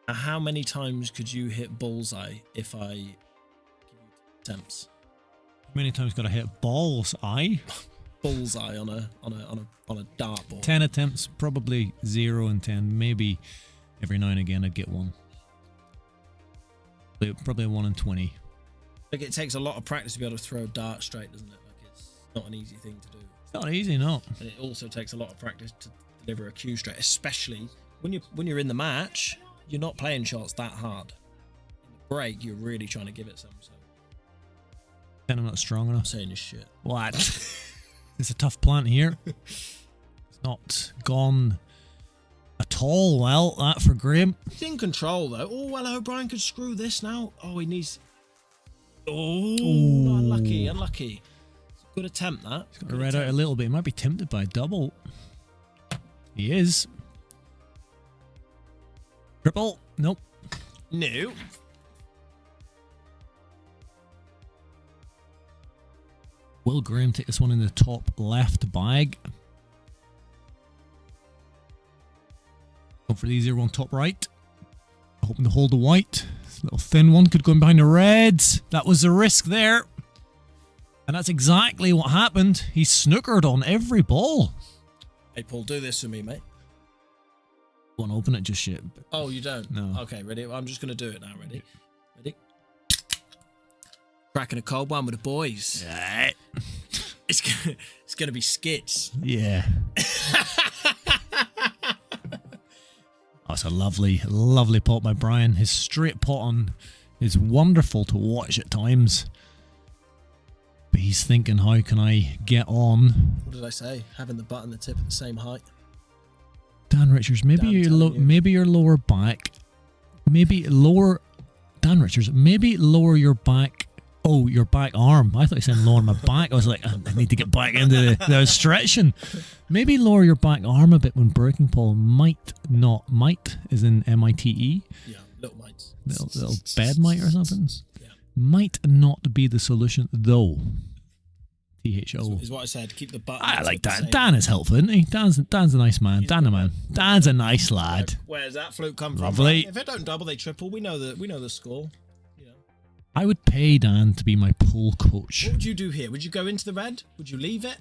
How many times could you hit bullseye if I give you attempts? How many times got I hit balls? Bullseye on a dartboard. 10 attempts, probably 0 and 10. Maybe every now and again I'd get one. Probably a 1 in 20. Like, it takes a lot of practice to be able to throw a dart straight, doesn't it? Like, it's not an easy thing to do. It's not easy, no. And it also takes a lot of practice to deliver a cue straight, especially when you're in the match. You're not playing shots that hard. In the break, you're really trying to give it some. So Then I'm not strong enough. I'm saying this shit. What? It's a tough plant here. It's not gone at all well, that for Graham. He's in control though. Oh, well, O'Brien could screw this now. Oh, he needs. Oh, unlucky. It's a good attempt, that. He's got to red out a little bit. He might be tempted by a double. He is. Triple. Nope. No. Will Graham take this one in the top left bag? Go for the easier one, top right. Hoping to hold the white. This little thin one could go in behind the reds. That was the risk there. And that's exactly what happened. He snookered on every ball. Hey, Paul, do this for me, mate. Won't open it just yet. Oh, you don't? No. Okay, ready? I'm just going to do it now. Ready? Cracking a cold one with the boys. Yeah. It's gonna be skits. Yeah. Oh, it's a lovely, lovely pot by Brian. His straight pot on is wonderful to watch at times. But he's thinking, how can I get on? What did I say? Having the butt and the tip at the same height. Dan Richards, maybe maybe your lower back, maybe lower. Dan Richards, maybe lower your back Oh, your back arm. I thought you said lower my back. I was like, I need to get back into the stretching. Maybe lower your back arm a bit when breaking, Paul. Might is in MITE. Yeah, little mites. Little bed mite or something. Yeah. Might not be the solution, though. THO. Is what I said. Keep the button. I like Dan. Dan is helpful, isn't he? Dan's a nice man. Dan's a nice lad. Where's that fluke come from? Lovely. If they don't double, they triple. We know the score. You know. I would pay Dan to be my pool coach. What would you do here? Would you go into the red? Would you leave it?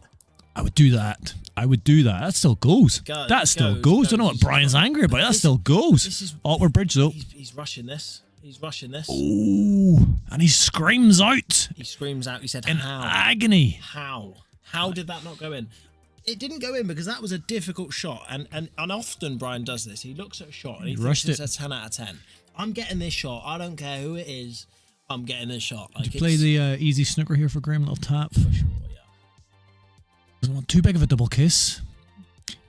I would do that. That still goes. That still goes. I don't know what Brian's angry about. That still goes. Awkward bridge though. He's rushing this. He's rushing this. Oh, and he screams out. He screams out. He said, in how? Agony. How did that not go in? It didn't go in because that was a difficult shot. And often Brian does this. He looks at a shot and he thinks it's a 10 out of 10. I'm getting this shot. I don't care who it is. I'm getting this shot. Like, to play the easy snooker here for Graham, little tap. For sure, yeah. Doesn't want too big of a double kiss.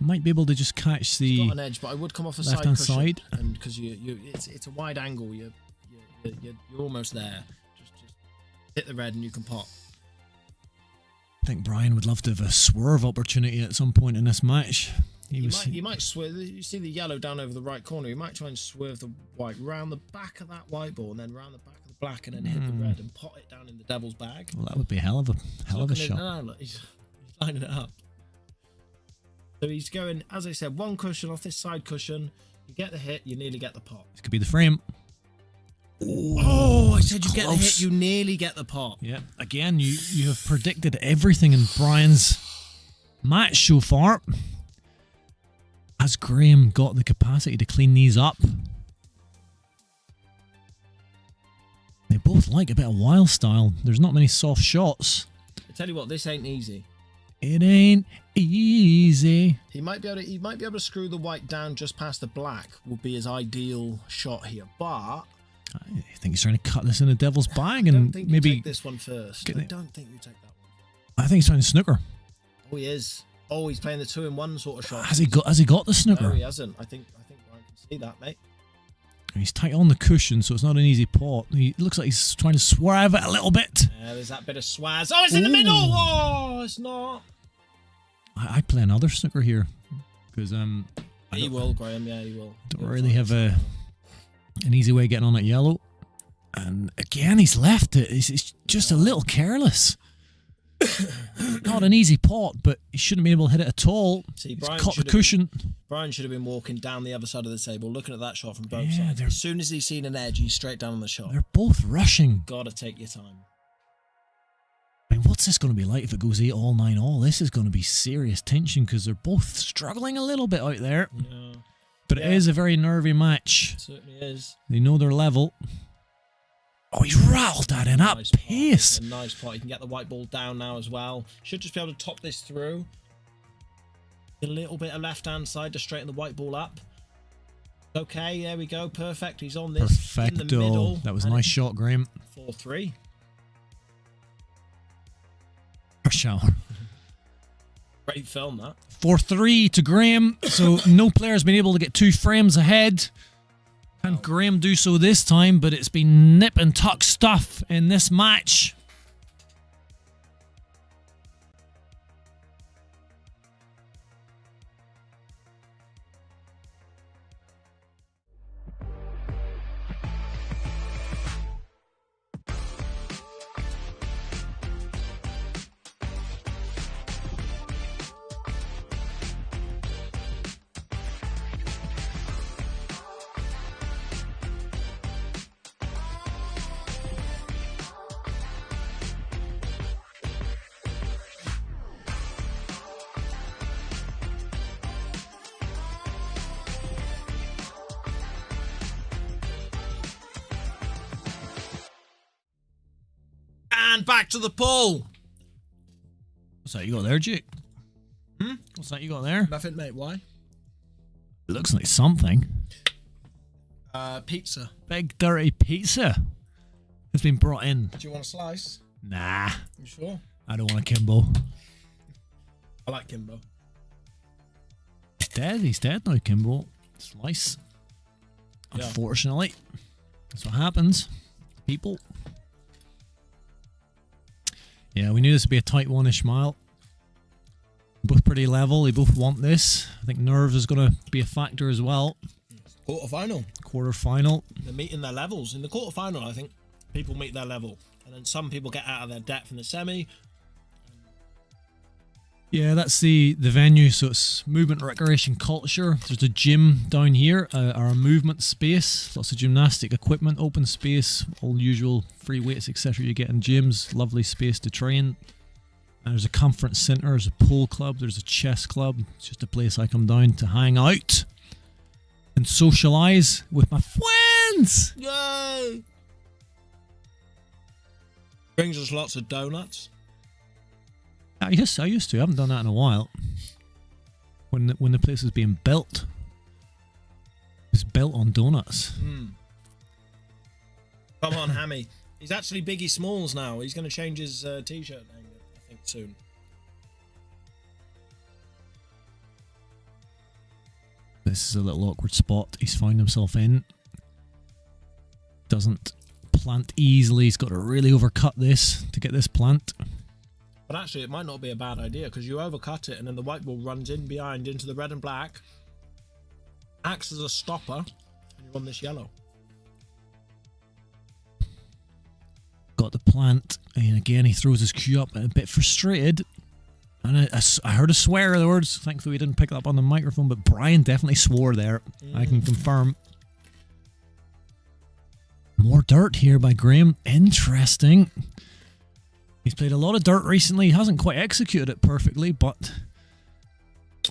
Might be able to just catch the got an edge, but I would come off the left-hand side, side, and because it's a wide angle. You're almost there. Just hit the red and you can pop. I think Brian would love to have a swerve opportunity at some point in this match. You might swerve. You see the yellow down over the right corner. You might try and swerve the white round the back of that white ball, and then round the back of the black, and then hit the red and pot it down in the devil's bag. Well, that would be a hell of a shot. No, look, he's lining it up. So he's going, as I said, one cushion off this side cushion. You get the hit, you nearly get the pot. This could be the frame. Oh, I said you get the hit, you nearly get the pot. Yeah, again, you have predicted everything in Brian's match so far. Has Graham got the capacity to clean these up? They both like a bit of wild style. There's not many soft shots. I tell you what, this ain't easy. It ain't easy. He might be able to screw the white down just past the black. Would be his ideal shot here, but I think he's trying to cut this in the devil's bag and maybe maybe take this one first. I don't think you take that one. I think he's trying to snooker. Oh, he is. Oh, he's playing the 2-in-1 sort of shot. Has he got the snooker? No, he hasn't. I think Brian can see that, mate. He's tight on the cushion, so it's not an easy pot. He looks like he's trying to swerve it a little bit. Yeah, there's that bit of swaz. Oh, it's in the middle. Oh, it's not. I play another snooker here because He will, Graham. Yeah, he will. Don't really have an easy way of getting on at yellow. And again, he's left it. He's just a little careless. Not an easy pot, but he shouldn't be able to hit it at all. See, he's caught the cushion. Brian should have been walking down the other side of the table, looking at that shot from both sides. As soon as he's seen an edge, he's straight down on the shot. They're both rushing. Gotta take your time. I mean, what's this going to be like if it goes 8-all, 9-all? This is going to be serious tension because they're both struggling a little bit out there. Yeah. But it is a very nervy match. It certainly is. They know their level. Oh, he's rattled that in at pace. A nice pot. He can get the white ball down now as well. Should just be able to top this through. A little bit of left-hand side to straighten the white ball up. Okay, there we go. Perfect. He's on this. Perfecto. In the middle. That was a nice shot, Graham. 4-3. Shower. Great film, that. 4-3 to Graham. So no player's been able to get 2 frames ahead. Can Graham do so this time? But it's been nip and tuck stuff in this match. And back to the pool. What's that you got there, Jake? What's that you got there? Nothing, mate. Why? It looks like something. Pizza. Big dirty pizza has been brought in. Do you want a slice? Nah. You sure? I don't want a Kimbo. I like Kimbo. He's dead. He's dead now, Kimbo. Slice. Yeah. Unfortunately. That's what happens. People. Yeah, we knew this would be a tight one, Ishmael. Both pretty level. They both want this. I think nerves is going to be a factor as well. Quarter-final. Quarter-final. They're meeting their levels. In the quarter-final, I think, people meet their level. And then some people get out of their depth in the semi. Yeah, that's the venue, so it's movement, recreation, culture. There's a gym down here, our movement space, lots of gymnastic equipment, open space, all usual free weights, etc. you get in gyms, lovely space to train. And there's a conference centre, there's a pool club, there's a chess club. It's just a place I come down to hang out and socialise with my friends. Yay! Brings us lots of donuts. I used to. I haven't done that in a while. When the place was being built, it was built on donuts. Come on, Hammy. He's actually Biggie Smalls now. He's going to change his t-shirt name, I think, soon. This is a little awkward spot he's found himself in. Doesn't plant easily. He's got to really overcut this to get this plant. But actually, it might not be a bad idea, because you overcut it and then the white ball runs in behind into the red and black, acts as a stopper, and you're on this yellow. Got the plant, and again he throws his cue up, a bit frustrated. And I heard a swear of the words. Thankfully we didn't pick it up on the microphone, but Brian definitely swore there. I can confirm. More dirt here by Graham. Interesting. He's played a lot of dirt recently. He hasn't quite executed it perfectly, but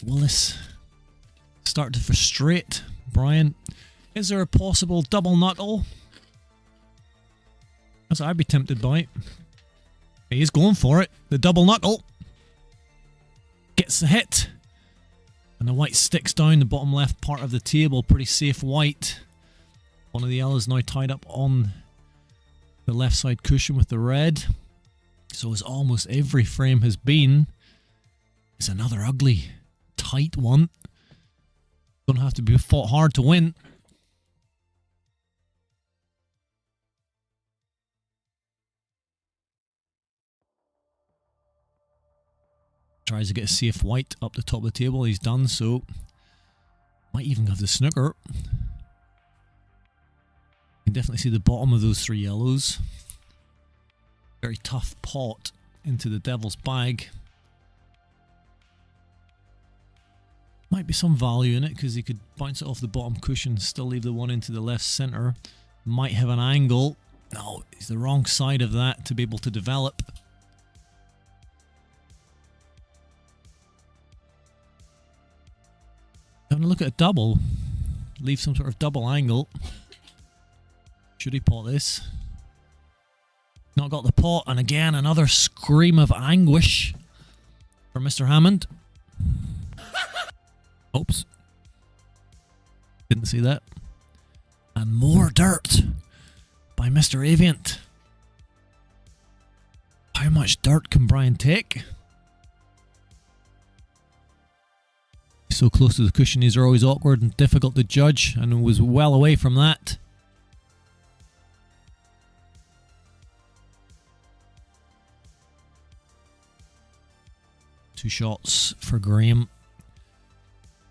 will this start to frustrate Brian? Is there a possible double knuckle? That's what I'd be tempted by. He's going for it. The double knuckle. Gets the hit. And the white sticks down the bottom left part of the table. Pretty safe white. One of the yellows now tied up on the left side cushion with the red. So as almost every frame has been, it's another ugly, tight one. Gonna have to be fought hard to win. Tries to get a safe white up the top of the table. He's done so. Might even have the snooker. You can definitely see the bottom of those three yellows. Very tough pot into the devil's bag. Might be some value in it because he could bounce it off the bottom cushion, still leave the one into the left centre. Might have an angle. No, he's the wrong side of that to be able to develop. Having a look at a double. Leave some sort of double angle. Should he pot this? Not got the pot, and again another scream of anguish for Mr. Hammond. Oops. Didn't see that. And more dirt by Mr. Avaient. How much dirt can Brian take? So close to the cushion, these are always awkward and difficult to judge, and was well away from that. Two shots for Graham.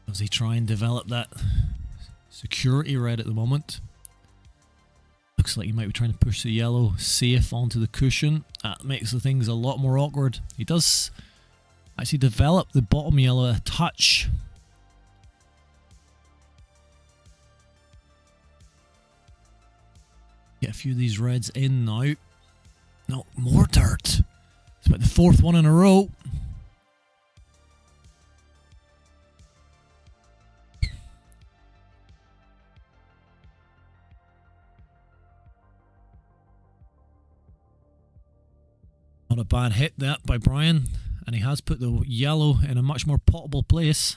Does he try and develop that security red at the moment? Looks like he might be trying to push the yellow safe onto the cushion. That makes the things a lot more awkward. He does actually develop the bottom yellow a touch. Get a few of these reds in now. No, more dirt. It's about the fourth one in a row. Not a bad hit that by Brian, and he has put the yellow in a much more potable place.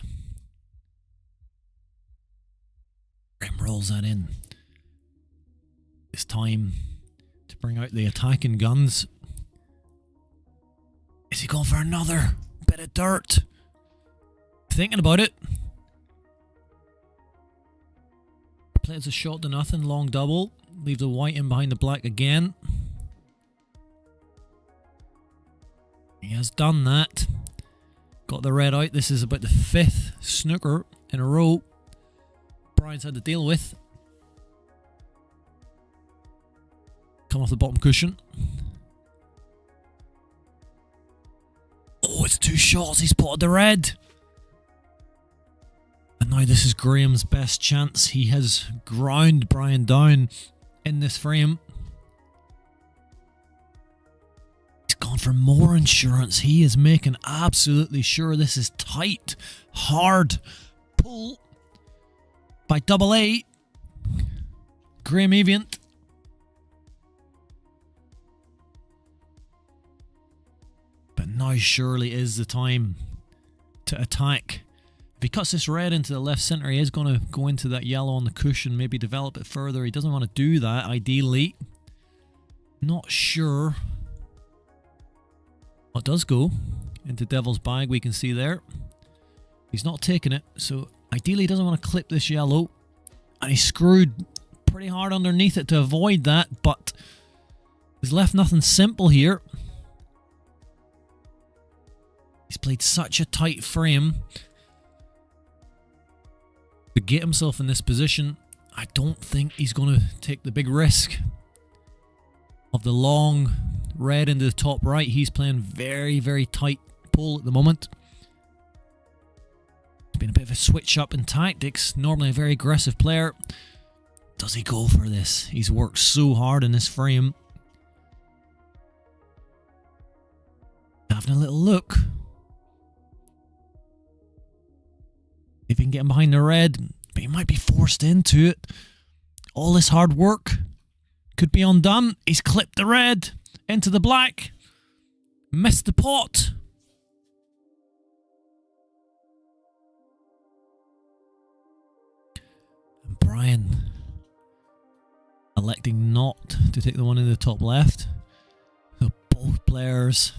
Graham rolls that in. It's time to bring out the attacking guns. Is he going for another bit of dirt? Thinking about it. Plays a shot to nothing, long double. Leave the white in behind the black again. has done that. Got the red out. This is about the 5th snooker in a row Brian's had to deal with. Come off the bottom cushion. Oh, it's 2 shots. He's spotted the red. And now this is Graham's best chance. He has ground Brian down in this frame. He's gone for more insurance. He is making absolutely sure this is tight. Hard pull by AA. Graham Avaient. But now surely is the time to attack. If he cuts this red into the left centre, he is going to go into that yellow on the cushion, maybe develop it further. He doesn't want to do that, ideally. Not sure. What does go into Devil's Bag, we can see there. He's not taking it, so ideally he doesn't want to clip this yellow. And he screwed pretty hard underneath it to avoid that, but he's left nothing simple here. He's played such a tight frame to get himself in this position. I don't think he's going to take the big risk of the long red into the top right. He's playing very, very tight pull at the moment. It's been a bit of a switch up in tactics. Normally a very aggressive player. Does he go for this? He's worked so hard in this frame. Having a little look. If he can get him behind the red, but he might be forced into it. All this hard work could be undone. He's clipped the red into the black. Missed the pot. And Brian electing not to take the one in the top left. So both players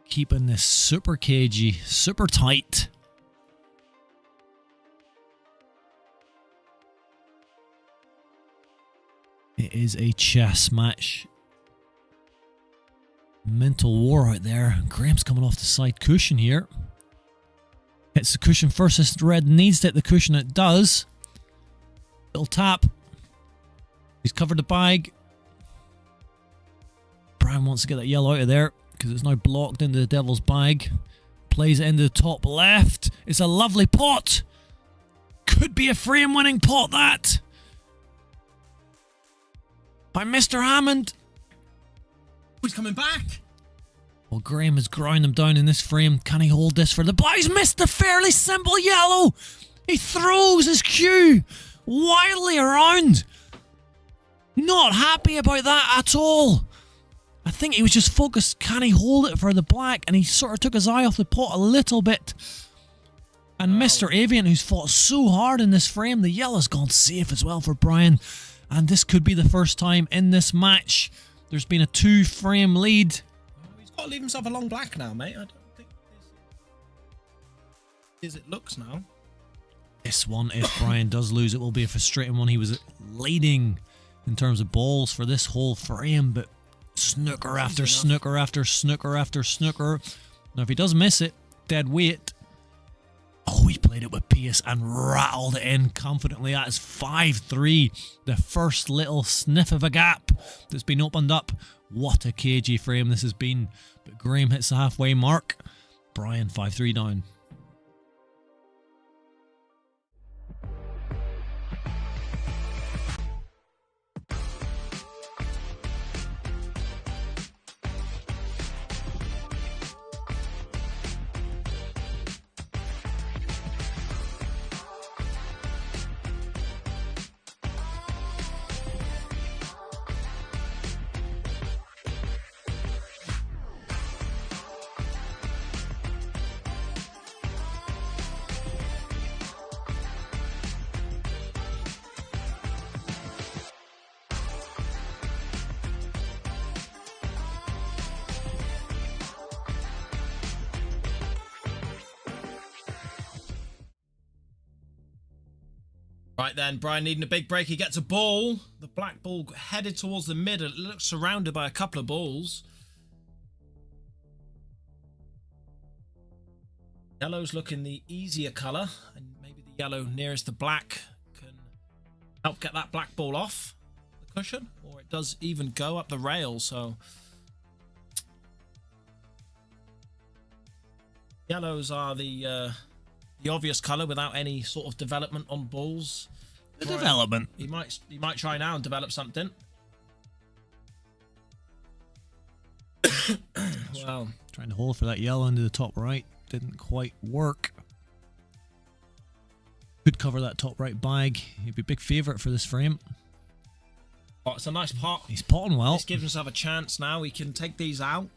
keeping this super cagey, super tight. It is a chess match. Mental war out there. Graham's coming off the side cushion here. Hits the cushion first. This red needs to hit the cushion. It does. Little tap. He's covered the bag. Brian wants to get that yellow out of there because it's now blocked into the Devil's Bag. Plays it into the top left. It's a lovely pot. Could be a frame winning pot, that. By Mr. Hammond. He's coming back. Well, Graham has ground him down in this frame. Can he hold this for the black? He's missed the fairly simple yellow. He throws his cue wildly around. Not happy about that at all. I think he was just focused. Can he hold it for the black? And he sort of took his eye off the pot a little bit. And Mr. Avaient, who's fought so hard in this frame, the yellow's gone safe as well for Brian. And this could be the first time in this match there's been a 2-frame lead. He's got to leave himself a long black now, mate. I don't think this is it looks now. This one, if Brian does lose, it will be a frustrating one. He was leading in terms of balls for this whole frame, but snooker after snooker after snooker after snooker. Now, if he does miss it, dead weight. Oh, he played it with pace and rattled it in confidently. That is 5-3. The first little sniff of a gap that's been opened up. What a cagey frame this has been. But Graham hits the halfway mark. Brian 5-3 down. Right then, Brian needing a big break. He gets a ball. The black ball headed towards the middle. It looks surrounded by a couple of balls. Yellow's looking the easier colour, and maybe the yellow nearest the black can help get that black ball off the cushion, or it does even go up the rail. So yellows are the obvious colour without any sort of development on balls. The development. He might try now and develop something. Well, trying to hold for that yellow into the top right. Didn't quite work. Could cover that top right bag. He'd be a big favourite for this frame. Oh, it's a nice pot. He's potting well. This gives himself a chance now. He can take these out.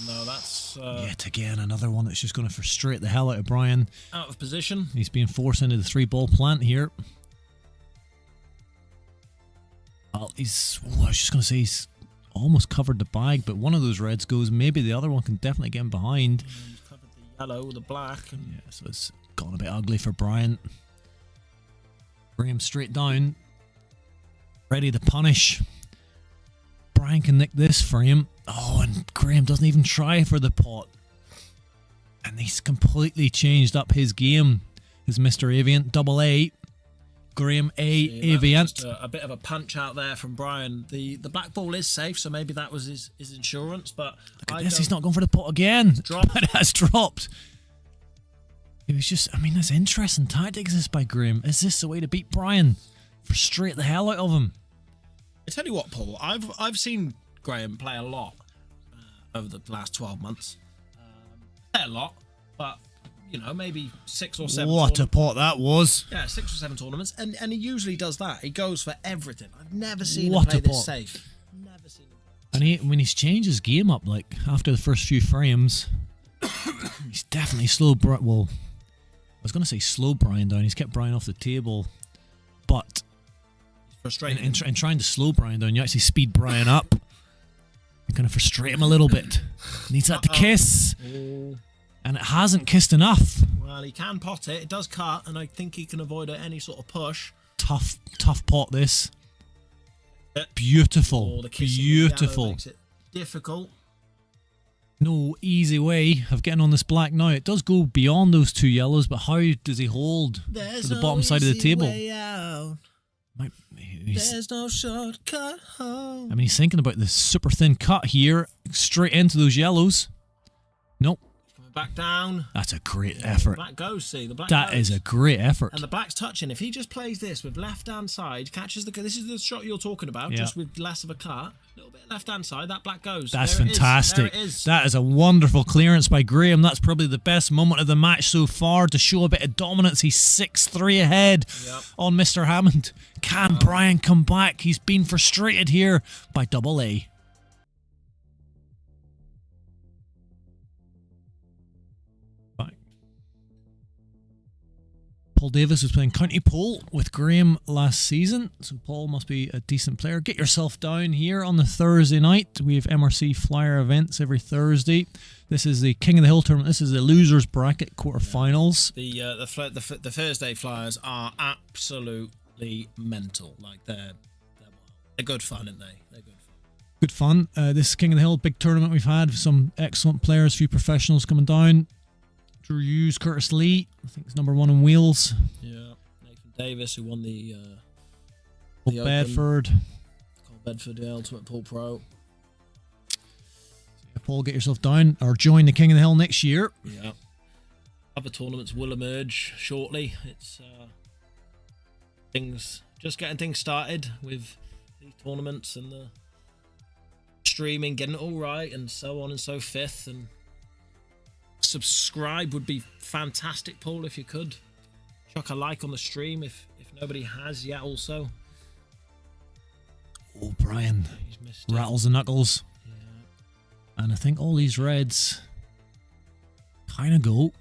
No, that's yet again another one that's just going to frustrate the hell out of Brian. out of position. He's being forced into the 3-ball plant here. Well, I was just going to say he's almost covered the bag, but one of those reds goes. Maybe the other one can definitely get him behind. He's covered the yellow, the black. And yeah, so it's gone a bit ugly for Brian. Graham straight down. Ready to punish. Brian can nick this frame. Oh, and Graham doesn't even try for the pot. And he's completely changed up his game. His Mr. Avaient, double A. Graham A, Avaient. A bit of a punch out there from Brian. The black ball is safe, so maybe that was his insurance. But look at this, he's not going for the pot again. Dropped. It has dropped. It was just, I mean, there's interesting tactics this by Graham. Is this the way to beat Brian? Frustrate the hell out of him. I tell you what, Paul, I've seen Graham play a lot over the last 12 months. A lot, but you know, maybe 6 or 7. What a pot that was! Yeah, 6 or 7 tournaments, and he usually does that. He goes for everything. I've never seen him play this safe. Never seen him. And when he's changed his game up, like after the first few frames, he's definitely slowed. Well, I was going to say slow Brian down. He's kept Brian off the table, but. Frustrating. In trying to slow Brian down, you actually speed Brian up. You're going to frustrate him a little bit. Needs that to kiss. Oh. And it hasn't kissed enough. Well, he can pot it. It does cut, and I think he can avoid any sort of push. Tough pot this. Beautiful. The beautiful. Makes it difficult. No easy way of getting on this black now. It does go beyond those 2 yellows, but how does he hold to the bottom side of the table? There's no shortcut home. I mean, he's thinking about this super thin cut here, straight into those yellows. Nope. Coming back down. That's a great effort. The black goes, see. The black That goes. is a great effort. And the black's touching. If he just plays this with left-hand side, catches the... This is the shot you're talking about, yeah. just with less of a cut. A little bit left-hand side, that black goes. That's there fantastic. There it is. That is a wonderful clearance by Graham. That's probably the best moment of the match so far to show a bit of dominance. He's 6-3 ahead on Mr. Hammond. Can Brian come back? He's been frustrated here by double A. Paul Davis was playing County Pole with Graham last season, so Paul must be a decent player. Get yourself down here on the Thursday night. We have MRC flyer events every Thursday. This is the King of the Hill tournament. This is the losers bracket quarterfinals. The Thursday flyers are absolutely mental. Like they're good fun, aren't they? They're good fun. Good fun. This King of the Hill big tournament we've had. Some excellent players, a few professionals coming down. Drew Hughes, Curtis Lee, I think he's number 1 in wheels. Yeah, Nathan Davis, who won the Bedford. Cole Bedford, the Ultimate Pool Pro. So Paul, get yourself down or join the King of the Hill next year. Yeah. Other tournaments will emerge shortly. It's just getting things started with these tournaments and the streaming, getting it all right, and so on and so forth. And subscribe would be fantastic, Paul, if you could. Chuck a like on the stream if nobody has yet also. Oh, Brian He's missed rattles the knuckles. Yeah. And I think all these reds kind of go.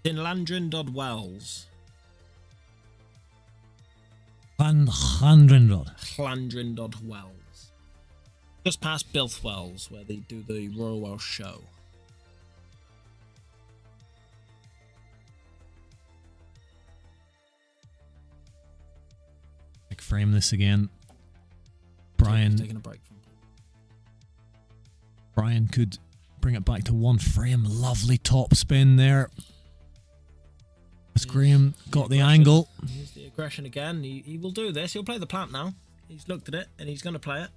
In Landrin.Wells. Landrin.Wells. Just past Bilthwells, where they do the Royal Welsh show. frame this again. Taking a break from Brian could bring it back to one frame. Lovely top spin there. As Graham got the angle. Here's the aggression again. He will do this. He'll play the plant now. He's looked at it and he's going to play it.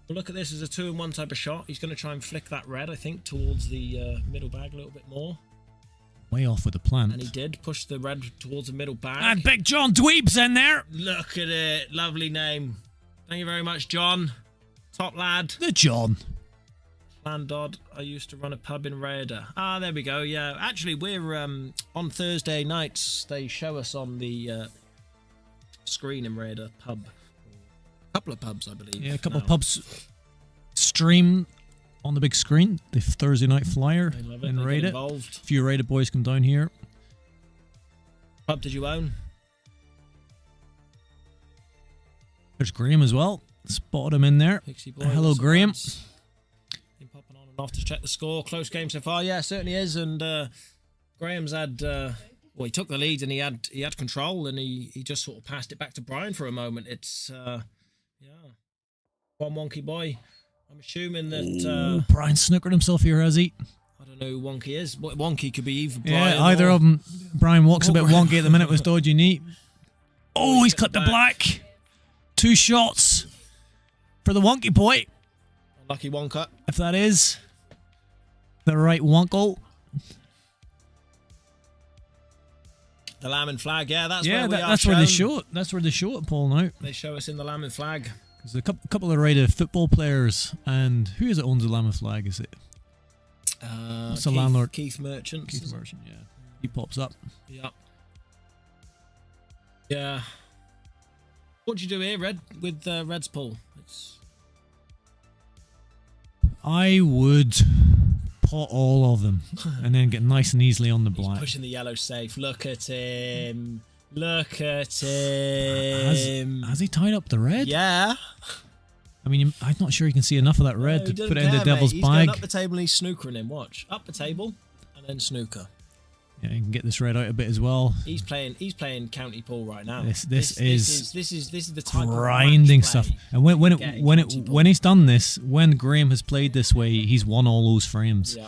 We'll look at this as a 2-in-1 type of shot. He's going to try and flick that red, I think, towards the middle bag a little bit more. Way off with the plant. And he did push the red towards the middle bag. And Big John Dweeb's in there. Look at it. Lovely name. Thank you very much, John. Top lad. The John. Landod. I used to run a pub in Raider. Ah, there we go. Yeah, actually, we're on Thursday nights. They show us on the screen in Raider pub. A couple of pubs, I believe. Yeah, a couple of pubs stream on the big screen. The Thursday night flyer in Raider. A few Raider boys come down here. Pub did you own? There's Graham as well. Spotted him in there. Hello, Graham. Been popping on and off to check the score. Close game so far. Yeah, it certainly is. And Graham's had... well, he took the lead and he had control, and he just sort of passed it back to Brian for a moment. It's... yeah. One wonky boy. I'm assuming that... Brian snookered himself here, has he? I don't know who Wonky is. Wonky could be either Brian. Yeah, either of them. Brian walks a bit wonky at the minute with dodgy knee. Oh, he's cut the black. 2 shots for the wonky boy. Lucky Wonka. If that is the right wonkle. The Hammond flag, yeah, that's where we are. That's where they show it. That's where they show it, Paul, now. They show us in the Hammond flag. There's a couple of Raider football players, and who is it owns the Hammond flag? Is it? What's the landlord? Keith Merchant. Keith Merchant, yeah. He pops up. Yep. Yeah. What do you do here, Red, with Red's pull? I would pot all of them and then get nice and easily on the black. He's pushing the yellow safe. Look at him. Look at him. Has he tied up the red? Yeah. I mean, I'm not sure you can see enough of that red to put it in the devil's bag. He's going up the table and he's snookering him. Watch. Up the table and then snooker. Yeah, you can get this red out a bit as well. He's playing county pool right now. This is the type grinding of stuff. And when he's done this, when Graham has played this way, he's won all those frames. Yeah.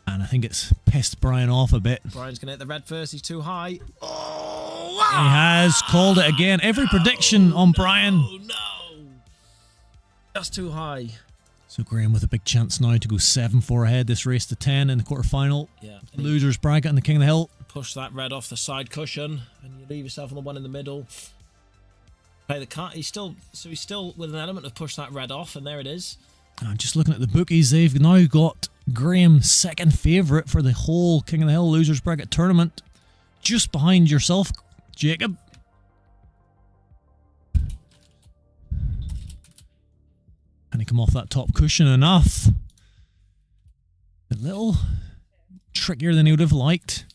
And I think it's pissed Brian off a bit. Brian's gonna hit the red first. He's too high. Oh, he has called it again. Every prediction on Brian. Oh no, that's too high. So Graham with a big chance now to go 7-4 ahead this race to 10 in the quarterfinal. Yeah. Losers bracket in the King of the Hill. Push that red off the side cushion and you leave yourself on the one in the middle. Play the cut. He's still with an element of push that red off, and there it is. I'm just looking at the bookies. They've now got Graham second favourite for the whole King of the Hill Losers bracket tournament. Just behind yourself, Jacob. Can he come off that top cushion enough? A little trickier than he would have liked.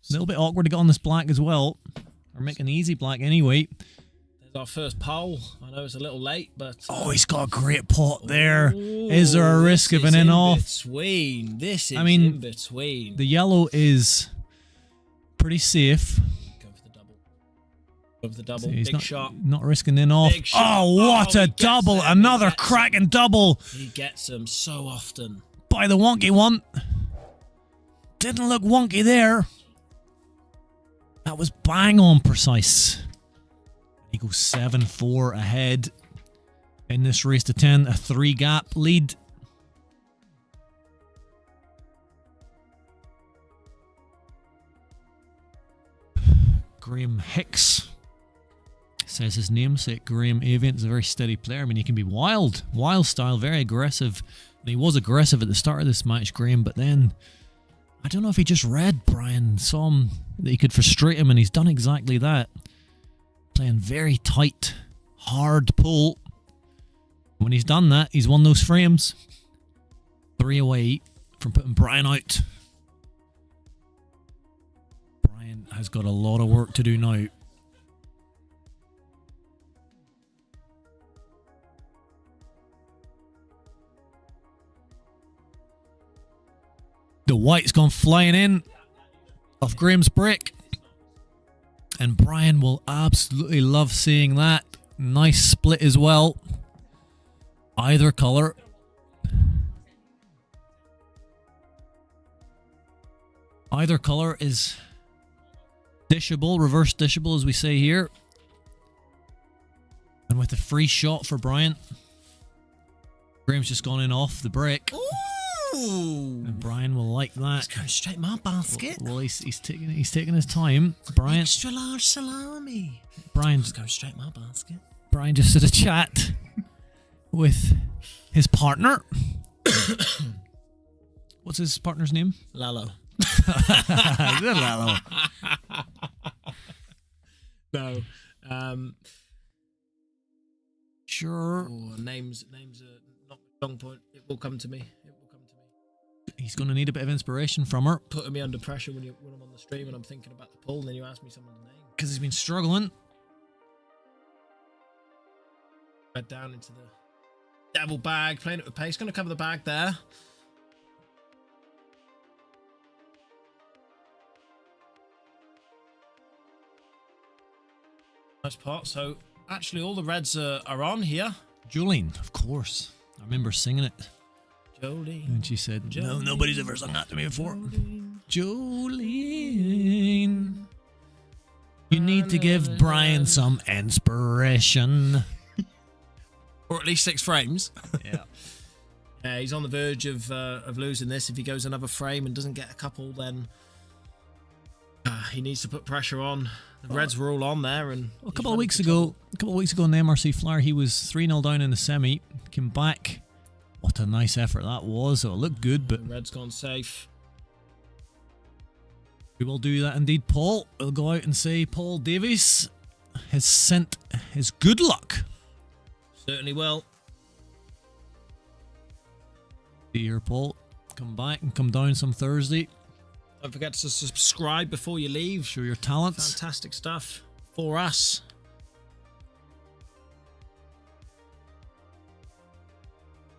A little bit awkward to get on this black as well. Or make an easy black anyway. There's our first pole. I know it's a little late, but... oh, he's got a great pot there. Is there a risk of an in-off? Between. This is in between. The yellow is pretty safe. Of the double, so he's big shot. Not risking in off. Oh, what a double! Another cracking double. He gets them so often. By the wonky one. Didn't look wonky there. That was bang on precise. He goes 7-4 ahead in this race to 10. A 3-gap lead. Graham Hicks says his namesake. Graham Avaient is a very steady player. I mean, he can be wild style, very aggressive. And he was aggressive at the start of this match, Graham, but then I don't know if he just read Brian, saw him that he could frustrate him, and he's done exactly that. Playing very tight, hard pull. When he's done that, he's won those frames. 3 away from putting Brian out. Brian has got a lot of work to do now. The white's gone flying in off Graham's break. and Brian will absolutely love seeing that. Nice split as well. Either colour. Either colour is dishable, reverse dishable as we say here. And with a free shot for Brian. Graham's just gone in off the break. Ooh! And Brian will like that. It's going straight in my basket. Well, he's taking his time. Brian, Extra large salami. Brian's It's going straight in my basket. Brian just had a chat with his partner. What's his partner's name? Lalo. Lalo. No. Sure. Oh, names are not a strong point. It will come to me. It will come to me. He's going to need a bit of inspiration from her. Putting me under pressure when I'm on the stream and I'm thinking about the poll, and then you ask me someone's name. Because he's been struggling. Red down into the devil bag, playing it with pace. Going to cover the bag there. Nice pot. So actually all the reds are on here. Jolene, of course. I remember singing it. Jolene. And she said, Jolene. no, nobody's ever sung that to me before. Jolene. Jolene. You need to give Brian some inspiration. Or at least 6 frames. Yeah. He's on the verge of losing this. If he goes another frame and doesn't get a couple, then he needs to put pressure on. The reds were all on there, and a couple of weeks ago in the MRC Flyer, he was 3-0 down in the semi. Came back. What a nice effort that was. So it looked good, but the red's gone safe. we will do that indeed. Paul will go out and say Paul Davies has sent his good luck. Certainly will. See here, Paul. Come back and come down some Thursday. Don't forget to subscribe before you leave. Show your talents. Fantastic stuff for us.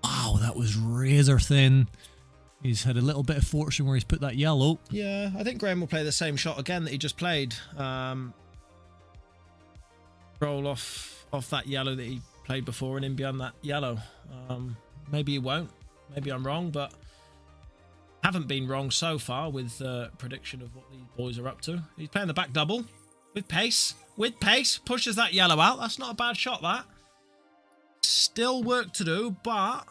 Wow, that was razor thin. He's had a little bit of fortune where he's put that yellow. Yeah, I think Graham will play the same shot again that he just played. Roll off that yellow that he played before and in beyond that yellow. Maybe he won't. Maybe I'm wrong, but haven't been wrong so far with prediction of what these boys are up to. He's playing the back double with pace. With pace, pushes that yellow out. That's not a bad shot, that. Still work to do, but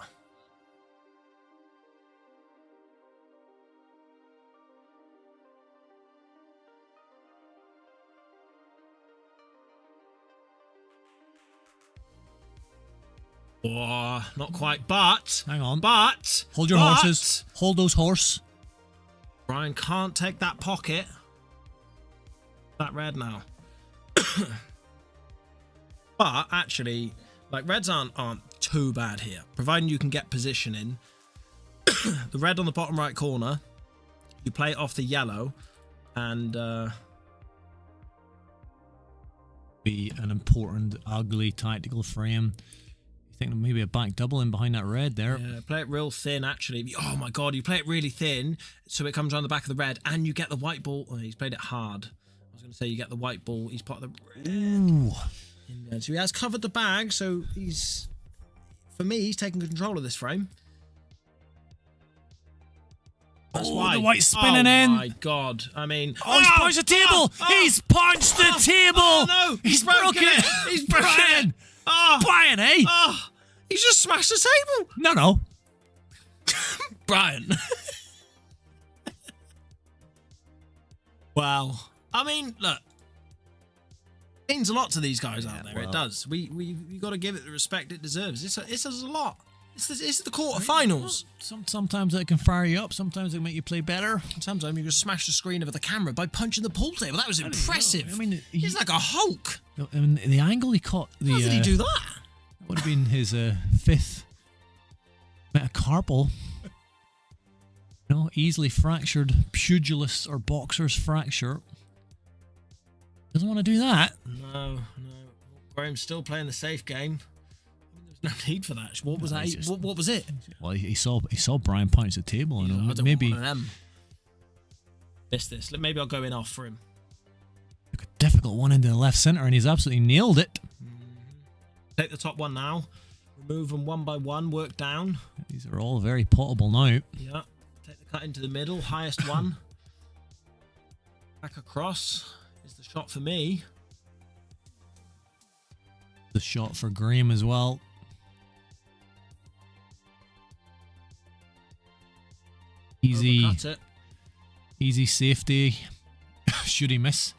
oh, not quite, but Hang on. But Hold your horses. Hold those horse. Brian can't take that pocket. That red now. But actually, like, reds aren't too bad here, providing you can get position in. The red on the bottom right corner, you play it off the yellow, and Be an important, ugly tactical frame. You think maybe a back double in behind that red there. yeah, play it real thin. Actually, oh my god, you play it really thin, so it comes around the back of the red, and you get the white ball. Oh, he's played it hard. I was going to say you get the white ball. He's part of the red. Ooh. So he has covered the bag, so he's, for me, he's taking control of this frame. That's why. The white's spinning in. Oh my god. I mean... Oh, he's punched the table! He's punched the table! Oh no! He's broken it! He's broken Brian! it! Oh, Brian, eh? oh, he's just smashed the table! No. Brian. Wow. I mean, look. It means a lot to these guys out there. well. It does. We got to give it the respect it deserves. It's a lot. It's the quarterfinals. Sometimes it can fire you up. Sometimes it can make you play better. Sometimes you just smash the screen of the camera by punching the pool table. That was impressive. I mean, he's like a Hulk. I mean, the angle he caught. How did he do that? Would have been his fifth metacarpal. You know, easily fractured pugilist or boxer's fracture. Doesn't want to do that. No. Graham's still playing the safe game. There's no need for that. What was that? What was it? Well, he saw Brian punch the table, and I don't want one of them. Missed this. Maybe I'll go in off for him. Look at difficult one into the left centre, and he's absolutely nailed it. Take the top one now. Remove them one by one. Work down. These are all very potable now. Yeah. Take the cut into the middle. Highest one. Back across is the shot for me. The shot for Graham as well. Easy. Overcut it. Easy safety. Should he miss?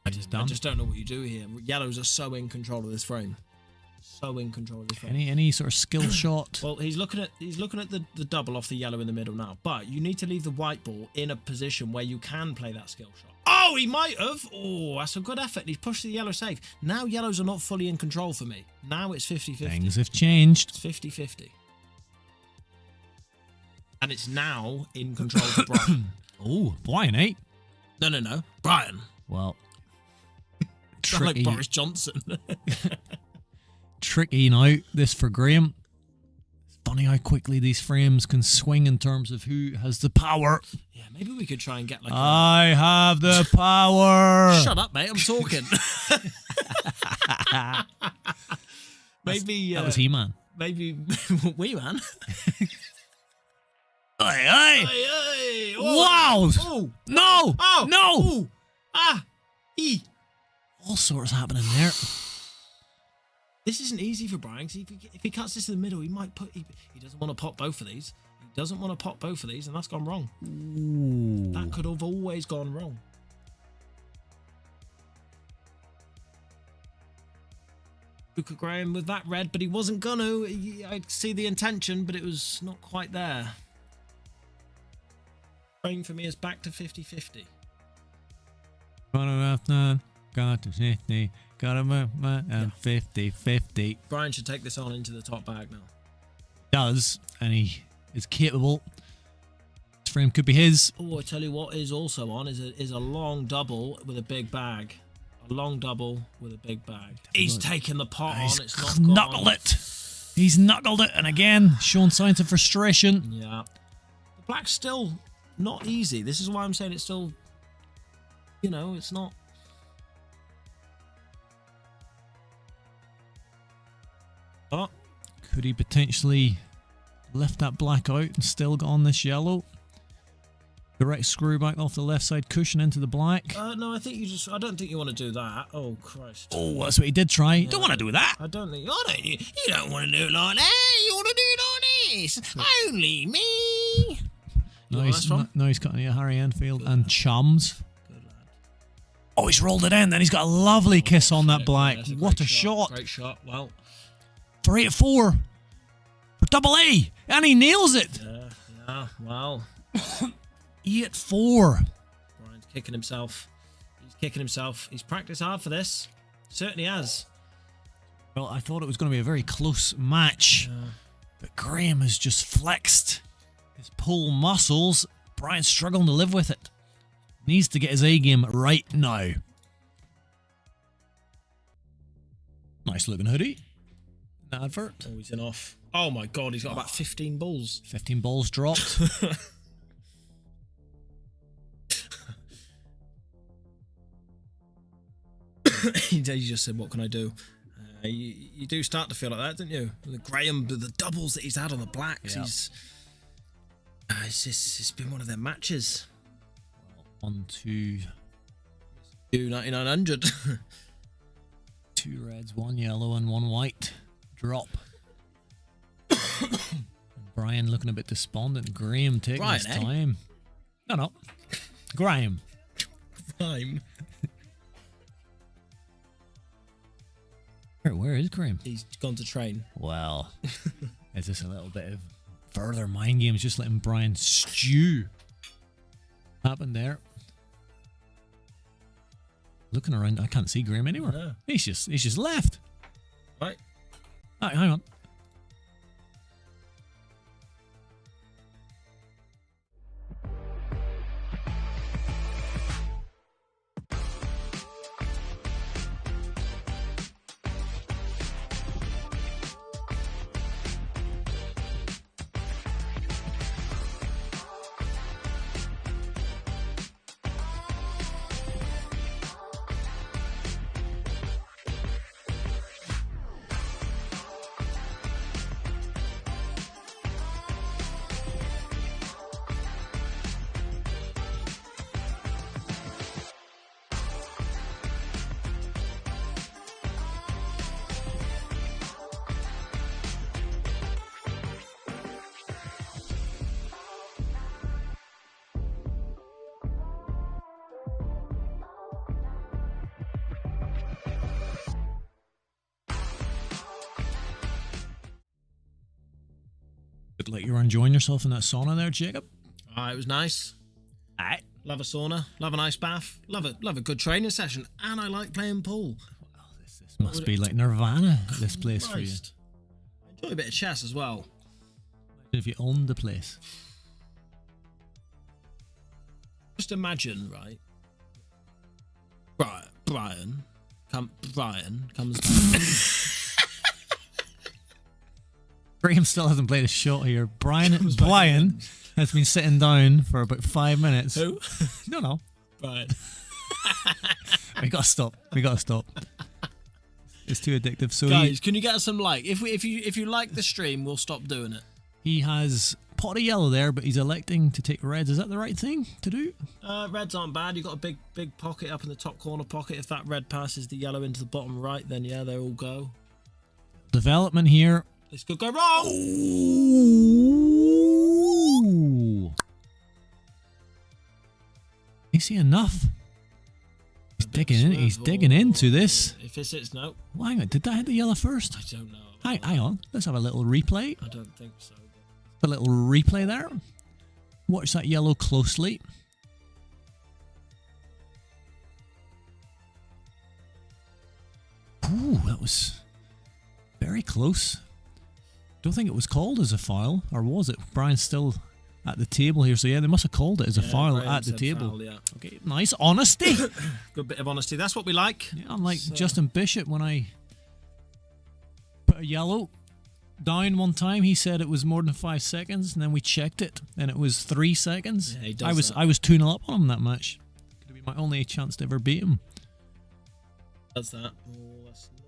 I just don't know what you do here. Yellows are so in control of this frame. So in control of this frame. Any sort of skill shot? Well, he's looking at the double off the yellow in the middle now. But you need to leave the white ball in a position where you can play that skill shot. Oh, he might have. Oh, that's a good effort. He's pushed the yellow safe. Now yellows are not fully in control for me. Now it's 50-50. Things have changed. It's 50-50. And it's now in control for Brian. Oh, Brian, eh? No. Brian. Well, Sound like Boris Johnson. Tricky now, this for Graham. It's funny how quickly these frames can swing in terms of who has the power. Yeah, maybe we could try and get like I have the power. Shut up, mate. I'm talking. Maybe... that was He-Man. Maybe... Wee Man. Hey. Hey. Oh. Wow. Oh. No. Oh. No. Ooh. Ah. E. All sorts happening there. This isn't easy for Brian. If he cuts this in the middle, he might put... He doesn't want to pop both of these. He doesn't want to pop both of these, and that's gone wrong. Ooh. That could have always gone wrong. Luca Graham with that red, but he wasn't gonna. I see the intention, but it was not quite there. Frame for me is back to 50-50. Got to 50. Got him and 50-50. Brian should take this on into the top bag now. Does, and he is capable. This frame could be his. Oh, I tell you what is also on is a long double with a big bag. A long double with a big bag. He's taken the pot on. It's not knuckled it. He's knuckled it, and again showing signs of frustration. Yeah, the black's still not easy. This is why I'm saying it's still, you know, it's not. Oh, could he potentially lift that black out and still go on this yellow? Direct screw back off the left side cushion into the black. No, I think I don't think you want to do that. Oh, Christ. Oh, that's what he did try. You don't want to do that. I don't think... You don't want to do it like that. You want to do it like this. Only me. Now he's cutting a Harry Enfield and Chums. Good lad. Oh, he's rolled it in. Then he's got a lovely kiss on that black. Yeah, what a shot. Great shot. Well. For 8-4. For double A. And he nails it. Yeah. Well. 8-4. Brian's kicking himself. He's kicking himself. He's practiced hard for this. Certainly has. Well, I thought it was going to be a very close match. Yeah. But Graham has just flexed his pull muscles. Brian's struggling to live with it. Needs to get his A game right now. Nice looking hoodie. Advert. Oh, he's in off. Oh my God, he's got about 15 balls. 15 balls dropped. He just said, what can I do? You do start to feel like that, don't you? The Graham, the doubles that he's had on the blacks, yeah. It's been one of their matches. On to 9900. 2 reds, 1 yellow and 1 white. Drop. Brian looking a bit despondent. Graham taking his time. No. Graham. Time. Where is Graham? He's gone to train. Well, is this a little bit of further mind games, just letting Brian stew? Happened there. Looking around, I can't see Graham anywhere. No. He's just left. Right. All right, hang on. Looked like you were enjoying yourself in that sauna there, Jacob. It was nice. Aye. Love a sauna, love a nice bath, love a good training session, and I like playing pool. Well, this must be like Nirvana, this place for you. I enjoy a bit of chess as well. Imagine if you owned the place. Just imagine, right? Brian comes down. Graham still hasn't played a shot here. Brian has been sitting down for about 5 minutes. Who? No. Brian. We gotta stop. It's too addictive. So guys, can you get us some like? If you like the stream, we'll stop doing it. he has pot of yellow there, but he's electing to take reds. Is that the right thing to do? Reds aren't bad. You've got a big pocket up in the top corner pocket. If that red passes the yellow into the bottom right, then yeah, they all go. Development here. This could go wrong. Ooh. Is he enough? He's digging in. He's digging into this. If it hits, no. Well, hang on. Did that hit the yellow first? I don't know. Hang on. Let's have a little replay. I don't think so. A little replay there. Watch that yellow closely. Ooh, that was very close. Don't think it was called as a foul, or was it? Brian's still at the table here, so yeah, they must have called it as a foul at the table. Foul, yeah. Okay, nice honesty. Good bit of honesty. That's what we like. Yeah, unlike Justin Bishop, when I put a yellow down one time, he said it was more than 5 seconds, and then we checked it, and it was 3 seconds. Yeah, he does I was 2-0 up on him that match. Could be my only chance to ever beat him. Does that? Oh, that's not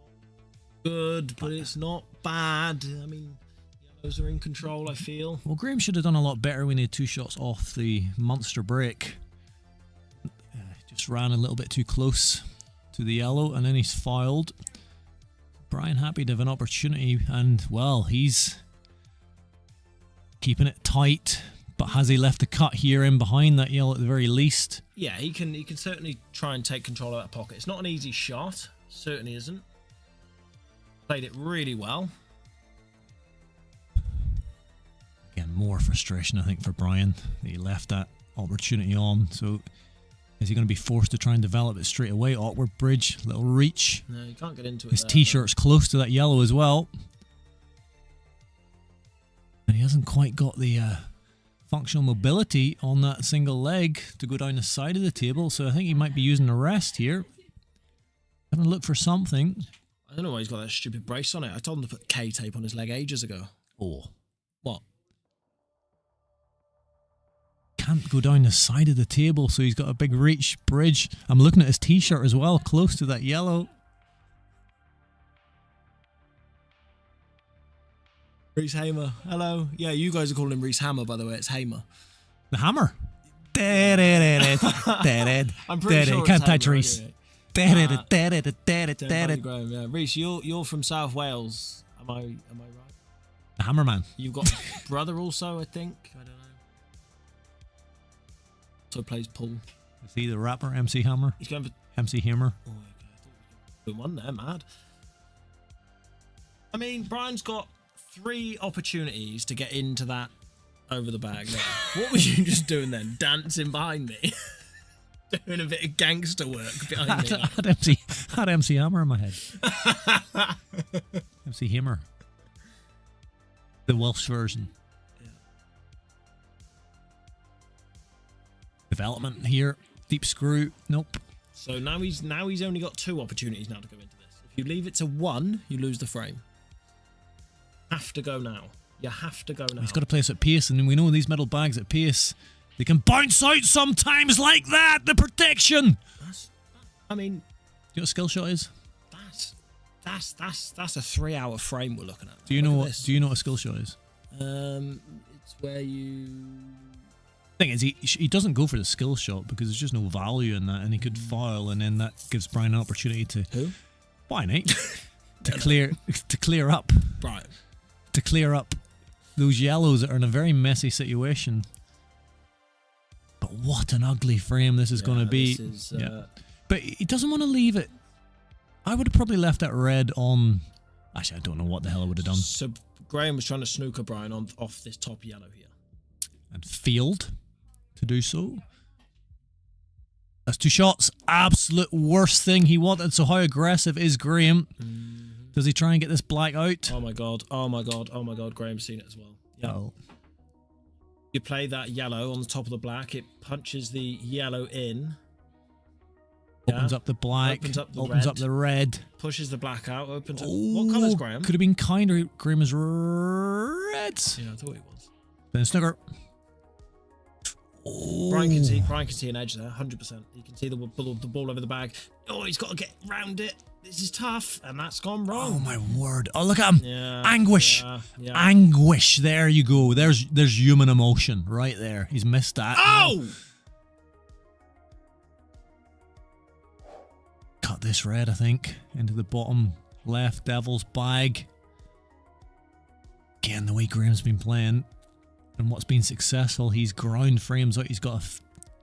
good, but it's not bad. I mean, yellows are in control, I feel. Well, Graham should have done a lot better when he had 2 shots off the monster break. Just ran a little bit too close to the yellow, and then he's fouled. Brian happy to have an opportunity, and well, he's keeping it tight. But has he left the cut here in behind that yellow at the very least? Yeah, he can certainly try and take control of that pocket. It's not an easy shot, certainly isn't. Played it really well. Again, more frustration I think for Brian that he left that opportunity on. So is he going to be forced to try and develop it straight away? Awkward bridge, little reach. No, you can't get into it. His t-shirt's close to that yellow as well. And he hasn't quite got the functional mobility on that single leg to go down the side of the table. So I think he might be using a rest here. Having a look for something. I don't know why he's got that stupid brace on it. I told him to put K tape on his leg ages ago. Oh. What? Can't go down the side of the table, so he's got a big reach bridge. I'm looking at his t-shirt as well, close to that yellow. Reese Hamer, hello. Yeah, you guys are calling him Reese Hammer, by the way. It's Hamer. The hammer. I'm pretty sure can't it's touch Hamer, Reese. Anyway. Graham, yeah. Reese, you're from South Wales. Am I right? The Hammerman. You've got a brother also, I think. I don't know. Also plays pool. Is he the rapper, MC Hammer? He's going for MC Hammer. Oh, okay. I thought one there, mad. I mean, Brian's got 3 opportunities to get into that over the bag. What were you just doing then? Dancing behind me? Doing a bit of gangster work behind me. I had MC Hammer in my head. MC Hammer. The Welsh version. Yeah. Development here. Deep screw. Nope. So now he's only got 2 opportunities now to go into this. If you leave it to 1, you lose the frame. Have to go now. You have to go now. He's got to place at pace, and we know these metal bags at pace, they can bounce out sometimes like that. The protection. I mean, do you know what a skill shot is? That's a 3-hour frame we're looking at. Do you know what a skill shot is? It's where you. Thing is, he doesn't go for the skill shot because there's just no value in that, and he could foul, and then that gives Brian an opportunity to. Who? Why, Nate? to clear up. Right. To clear up those yellows that are in a very messy situation. But what an ugly frame this is going to be. But he doesn't want to leave it. I would have probably left that red on. Actually, I don't know what the hell I would have done. So Graham was trying to snooker Brian off this top yellow here. And failed to do so. That's 2 shots. Absolute worst thing he wanted. So how aggressive is Graham? Does he try and get this black out? Oh my god. Oh my god. Oh my god. Graham's seen it as well. Yeah. Oh. You play that yellow on the top of the black. It punches the yellow in. Opens up the black. Opens up the red. Pushes the black out. Opens up. What colour's Graham? Could have been kinder. Graham is red. Yeah, I thought it was. Then snooker. Brian can see an edge there, 100%. You can see the ball over the bag. Oh, he's got to get round it. This is tough, and that's gone wrong. Oh my word! Oh, look at him! Yeah, Anguish, yeah. Anguish. There you go. There's human emotion right there. He's missed that. Oh! Cut this red, I think, into the bottom left devil's bag. Again, the way Graham's been playing. And what's been successful, he's ground frames out. He's got a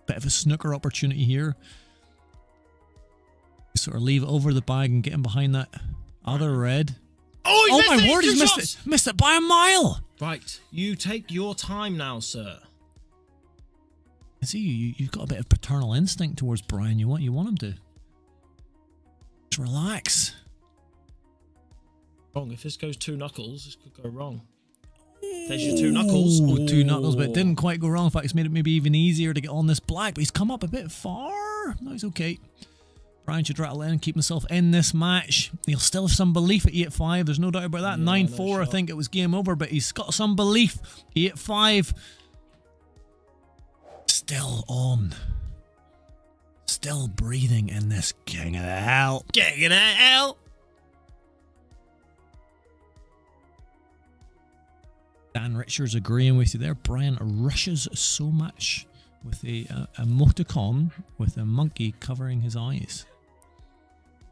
bit of a snooker opportunity here. Sort of leave it over the bag and get him behind that other red. Oh, my word, he's missed it by a mile. Right, you take your time now, sir. I see you've got a bit of paternal instinct towards Brian. You want him to just relax. Wrong. If this goes 2 knuckles, this could go wrong. There's your 2 knuckles. Ooh, 2 knuckles, but it didn't quite go wrong. In fact, it's made it maybe even easier to get on this black, but he's come up a bit far. No, he's okay. Brian should rattle in and keep himself in this match. He'll still have some belief at 8-5. There's no doubt about that. 9-4, I think it was game over, but he's got some belief. 8-5. Still on. Still breathing in this king of the hell. King of the hell. Dan Richards agreeing with you there. Brian rushes so much with a emoticon with a monkey covering his eyes.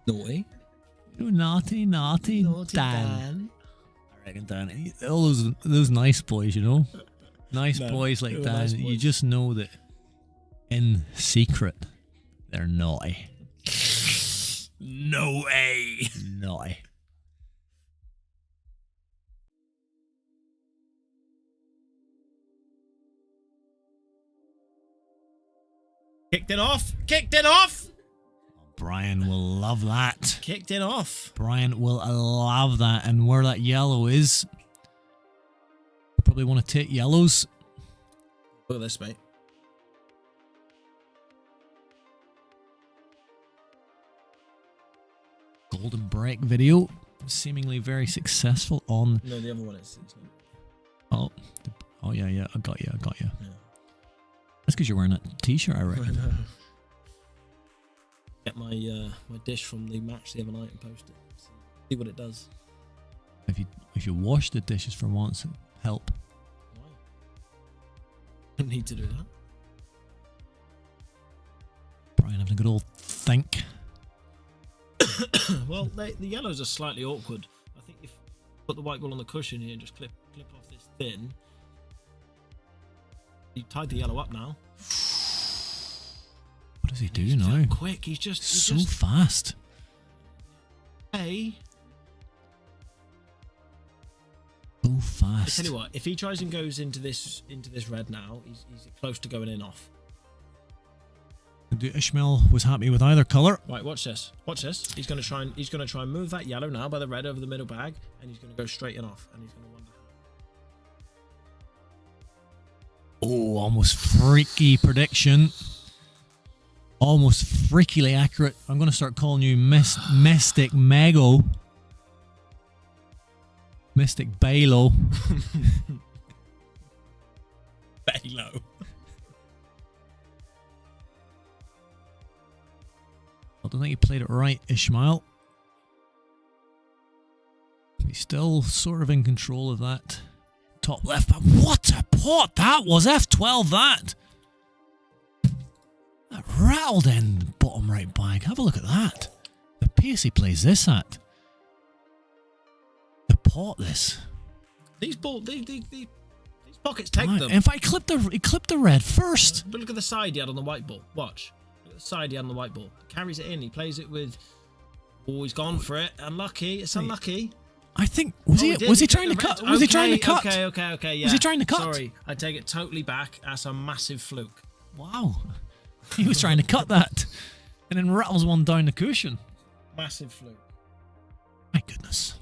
Naughty. Oh, naughty Dan. I reckon Dan. All those nice boys, you know. Nice boys like Dan. Nice boys. You just know that in secret they're naughty. No way. Naughty. Kicked it off. Kicked it off. Brian will love that. Kicked it off. Brian will love that. And where that yellow is, you probably want to take yellows. Look at this, mate. Golden break video. Seemingly very successful on... No, the other one is... not. Oh yeah. I got you. Yeah. That's because you're wearing that t-shirt, I reckon. I know. Get my my dish from the match the other night and post it. See what it does. If you wash the dishes for once, it'll help. Why? I don't need to do that. Brian having a good old think. Well, the yellows are slightly awkward. I think if you put the white ball on the cushion here and just clip off this thin. He tied the yellow up now. What does he do now? Quick, he's just fast. Hey. So fast. I tell you what, if he tries and goes into this red now, he's close to going in off. Ishmael was happy with either colour. Right, watch this. Watch this. He's gonna try and move that yellow now by the red over the middle bag, and he's gonna go straight in off, and he's gonna wonder. Oh, almost freaky prediction. Almost freakily accurate. I'm going to start calling you Mystic Mego. Mystic Balo. Balo. I don't think you played it right, Ishmael. He's still sort of in control of that top left. But what a pot that was. F12 that. That rattled in the bottom right bag. Have a look at that. The pace he plays this at. The pot this. These pockets take them. In fact, he clipped the red first. But look at the side he had on the white ball. Watch. Look at the side he had on the white ball. Carries it in. He plays it with... Oh, he's gone for it. Unlucky. It's unlucky. I think was he trying to cut? Was he trying to cut? Okay. Yeah. Was he trying to cut? Sorry, I take it totally back. That's a massive fluke. Wow. He was trying to cut that, and then rattles one down the cushion. Massive fluke. My goodness.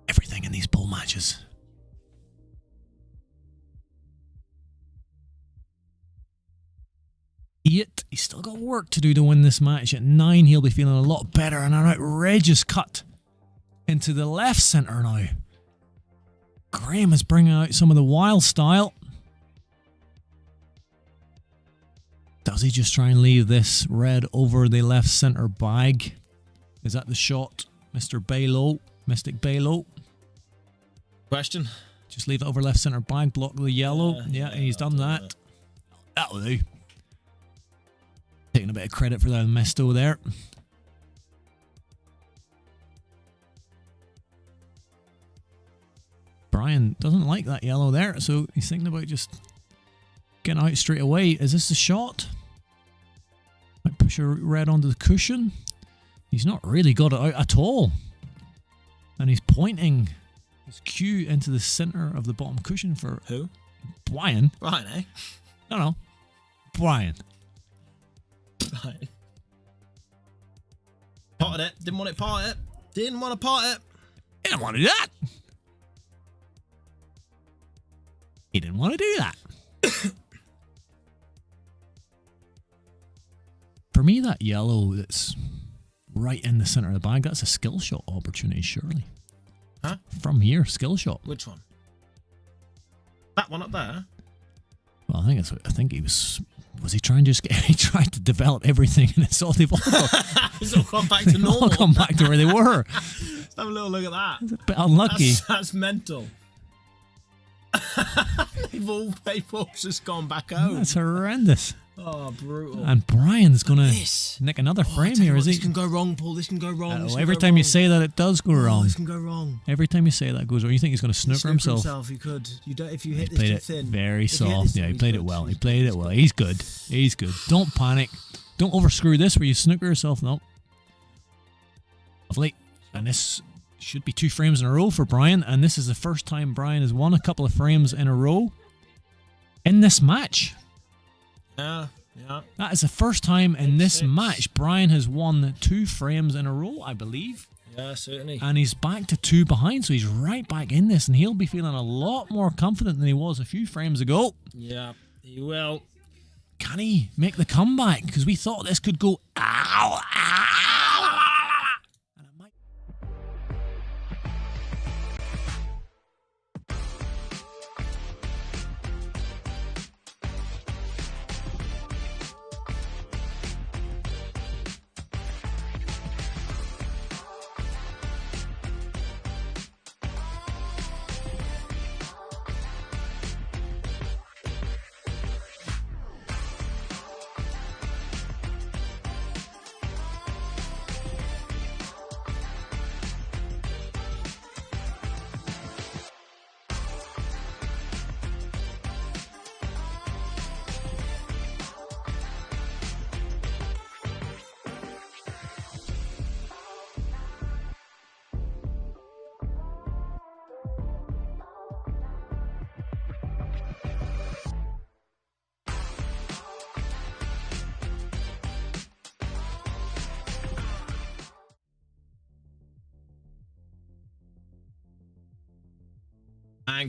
Everything in these bowl matches. Yet he's still got work to do to win this match. At 9, he'll be feeling a lot better, and an outrageous cut into the left centre now. Graham is bringing out some of the wild style. Does he just try and leave this red over the left centre bag? Is that the shot, Mr. Balo, Mystic Balo? Question? Just leave it over left centre bag, block the yellow. Yeah, he's done that. That'll do. Taking a bit of credit for that Mesto there. Brian doesn't like that yellow there, so he's thinking about just getting out straight away. Is this the shot? Might push a red onto the cushion. He's not really got it out at all. And he's pointing his cue into the centre of the bottom cushion for... Who? Brian. Brian, eh? No. Brian. Brian. Potted it. Didn't want it potted. Didn't want to pot it. He didn't want to do that. He didn't want to do that. For me, that yellow that's right in the centre of the bag, that's a skill shot opportunity, surely. Huh? From here, skill shot. Which one? That one up there? Well, I think he was he trying to just get, he tried to develop everything and it's all they've all It's all gone back to normal. All come back to where they were. Let's have a little look at that. It's a bit unlucky. That's mental. they've all just gone back home. That's horrendous. Oh, brutal. And Brian's going to nick another frame here, is he? This can go wrong, Paul. This can go wrong. Every time you say that, it does go wrong. This can go wrong. Every time you say that, it goes wrong. You think he's going to snooker himself? He could. You don't. If you hit this too thin. Very soft. Yeah, he played it well. He played it well. He's good. He's good. Don't panic. Don't overscrew this where you snooker yourself. No. Lovely. And this should be 2 frames in a row for Brian. And this is the first time Brian has won a couple of frames in a row in this match. Yeah. That is the first time in this match Brian has won 2 frames in a row, I believe. Yeah, certainly. And he's back to 2 behind, so he's right back in this, and he'll be feeling a lot more confident than he was a few frames ago. Yeah, he will. Can he make the comeback? Because we thought this could go ow. And it might.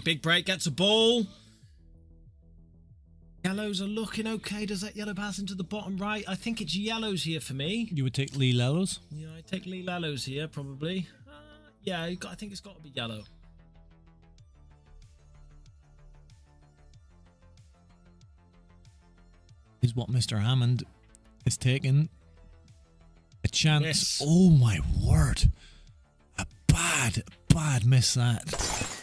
Big break, gets a ball. Yellows are looking okay. Does that yellow pass into the bottom right? I think it's yellows here for me. You would take Lee Lellos? Yeah, I take Lee Lellos here, probably. Yeah, I think it's got to be yellow. Is what Mr. Hammond is taking. A chance. Yes. Oh my word. A bad miss that.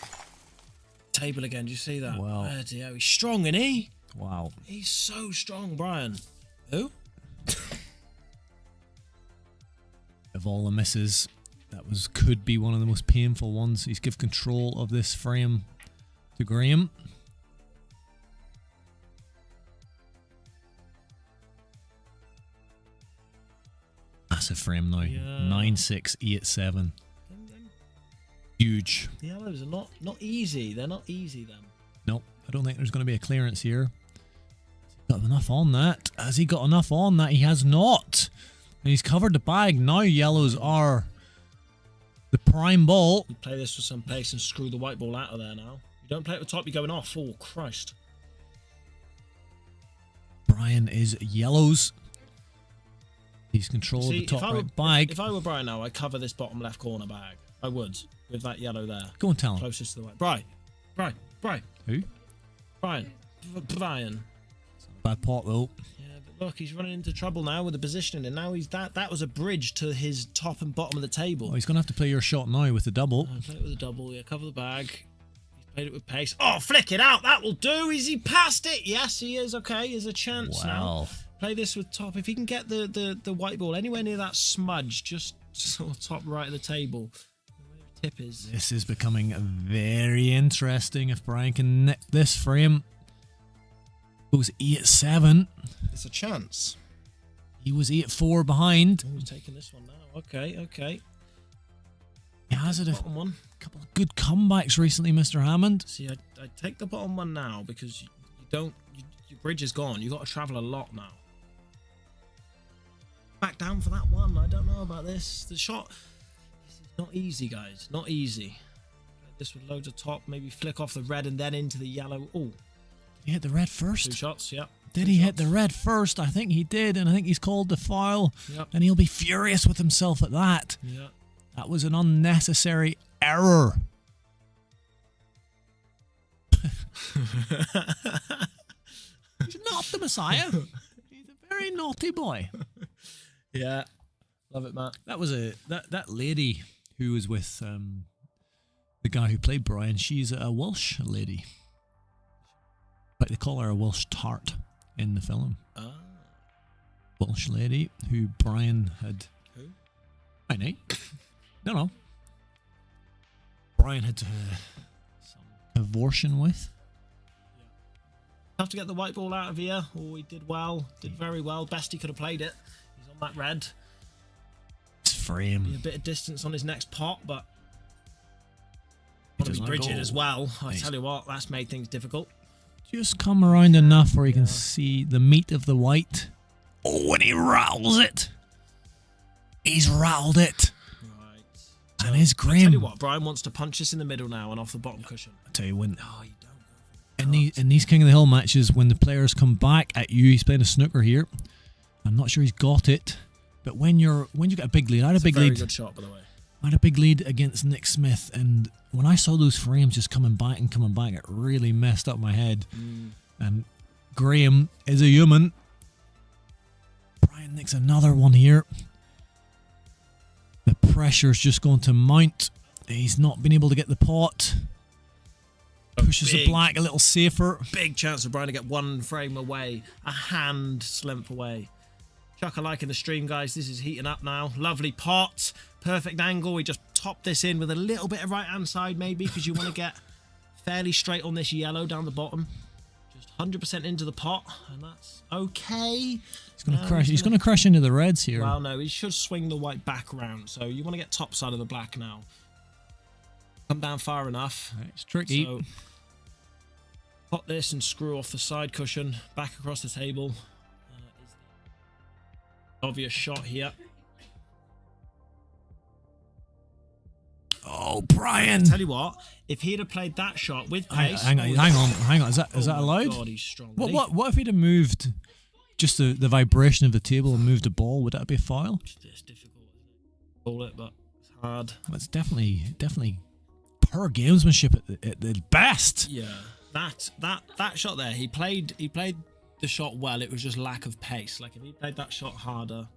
Table again, do you see that? Wow. Yeah, he's strong, isn't he? Wow. He's so strong, Brian. Who? Of all the misses, that could be one of the most painful ones. He's give control of this frame to Graham. Massive frame now. Yeah. 9-6, 8-7. Huge. The yellows are not easy. They're not easy then. Nope, I don't think there's going to be a clearance here. Got enough on that. Has he got enough on that? He has not. And he's covered the bag. Now yellows are the prime ball. You play this with some pace and screw the white ball out of there now. You don't play at the top, you're going off. Oh, Christ. Brian is yellows. He's control of the top right bag. If I were Brian now, I'd cover this bottom left corner bag. I would, with that yellow there. Go and tell him. Closest to the white. Brian. Who? Brian. Bad pot though. Yeah, but look, he's running into trouble now with the positioning, and now he's that was a bridge to his top and bottom of the table. Oh, he's going to have to play your shot now with the double. Play it with a double, yeah, cover the bag. He's played it with pace. Oh, flick it out, that will do. Is he past it? Yes, he is. Okay, there's a chance now. Play this with top. If he can get the white ball anywhere near that smudge, just sort of top right of the table, where the tip is. This is becoming very interesting if Brian can nick this frame. Goes 8-7. It's a chance. He was 8-4 behind. Oh, he's taking this one now. Okay. He has it a bottom one. Couple of good comebacks recently, Mr. Hammond. See, I take the bottom one now because you don't. Your bridge is gone. You've got to travel a lot now. Back down for that one. I don't know about this. The shot. This is not easy, guys. Not easy. Play this with loads of top. Maybe flick off the red and then into the yellow. Oh. He hit the red first. 2 shots, yeah. Did he hit the red first? I think he did, and I think he's called the foul. Yep. And he'll be furious with himself at that. Yeah. That was an unnecessary error. He's not the Messiah. He's a very naughty boy. Yeah. Love it, Matt. That was that lady who was with the guy who played Brian. She's a Welsh lady. But they call her a Welsh tart in the film. Ah. Welsh lady who Brian had... Who? I know. No. Brian had some abortion with. Yeah. Have to get the white ball out of here. Oh, he did well. Did very well. Best he could have played it. He's on that red. It's frame. Be a bit of distance on his next pot, but... Want to be bridging as well. I tell you what, that's made things difficult. Just come around enough where you can see the meat of the white. Oh, and he rattles it. He's rattled it. Right. And his grim. I tell you what, Brian wants to punch this in the middle now and off the bottom cushion. I tell you when. No, you don't. In these King of the Hill matches, when the players come back at you, he's playing a snooker here. I'm not sure he's got it, but when you get a big lead, I had a big lead. Very good shot, by the way. I had a big lead against Nick Smith, and when I saw those frames just coming back, it really messed up my head. And Graham is a human. Brian nicks another one here. The pressure's just going to mount. He's not been able to get the pot. Pushes the black a little safer. Big chance for Brian to get one frame away. A hand's length away. Chuck a like in the stream, guys. This is heating up now. Lovely pot. Perfect angle. We just top this in with a little bit of right-hand side, maybe, because you want to get fairly straight on this yellow down the bottom. Just 100% into the pot, and that's okay. He's going to crash. He's going to crash into the reds here. Well, no, he should swing the white back around. So you want to get top side of the black now. Come down far enough. It's tricky. So pot this and screw off the side cushion back across the table. Obvious shot here. Oh, Brian! Tell you what, if he'd have played that shot with pace, hang on. Is that allowed? God, he's strong. What if he'd have moved just the vibration of the table and moved the ball? Would that be a foul? It's difficult. Ball it, but it's hard. That's definitely poor gamesmanship at the best. Yeah, that shot there. He played the shot well. It was just lack of pace. Like if he played that shot harder,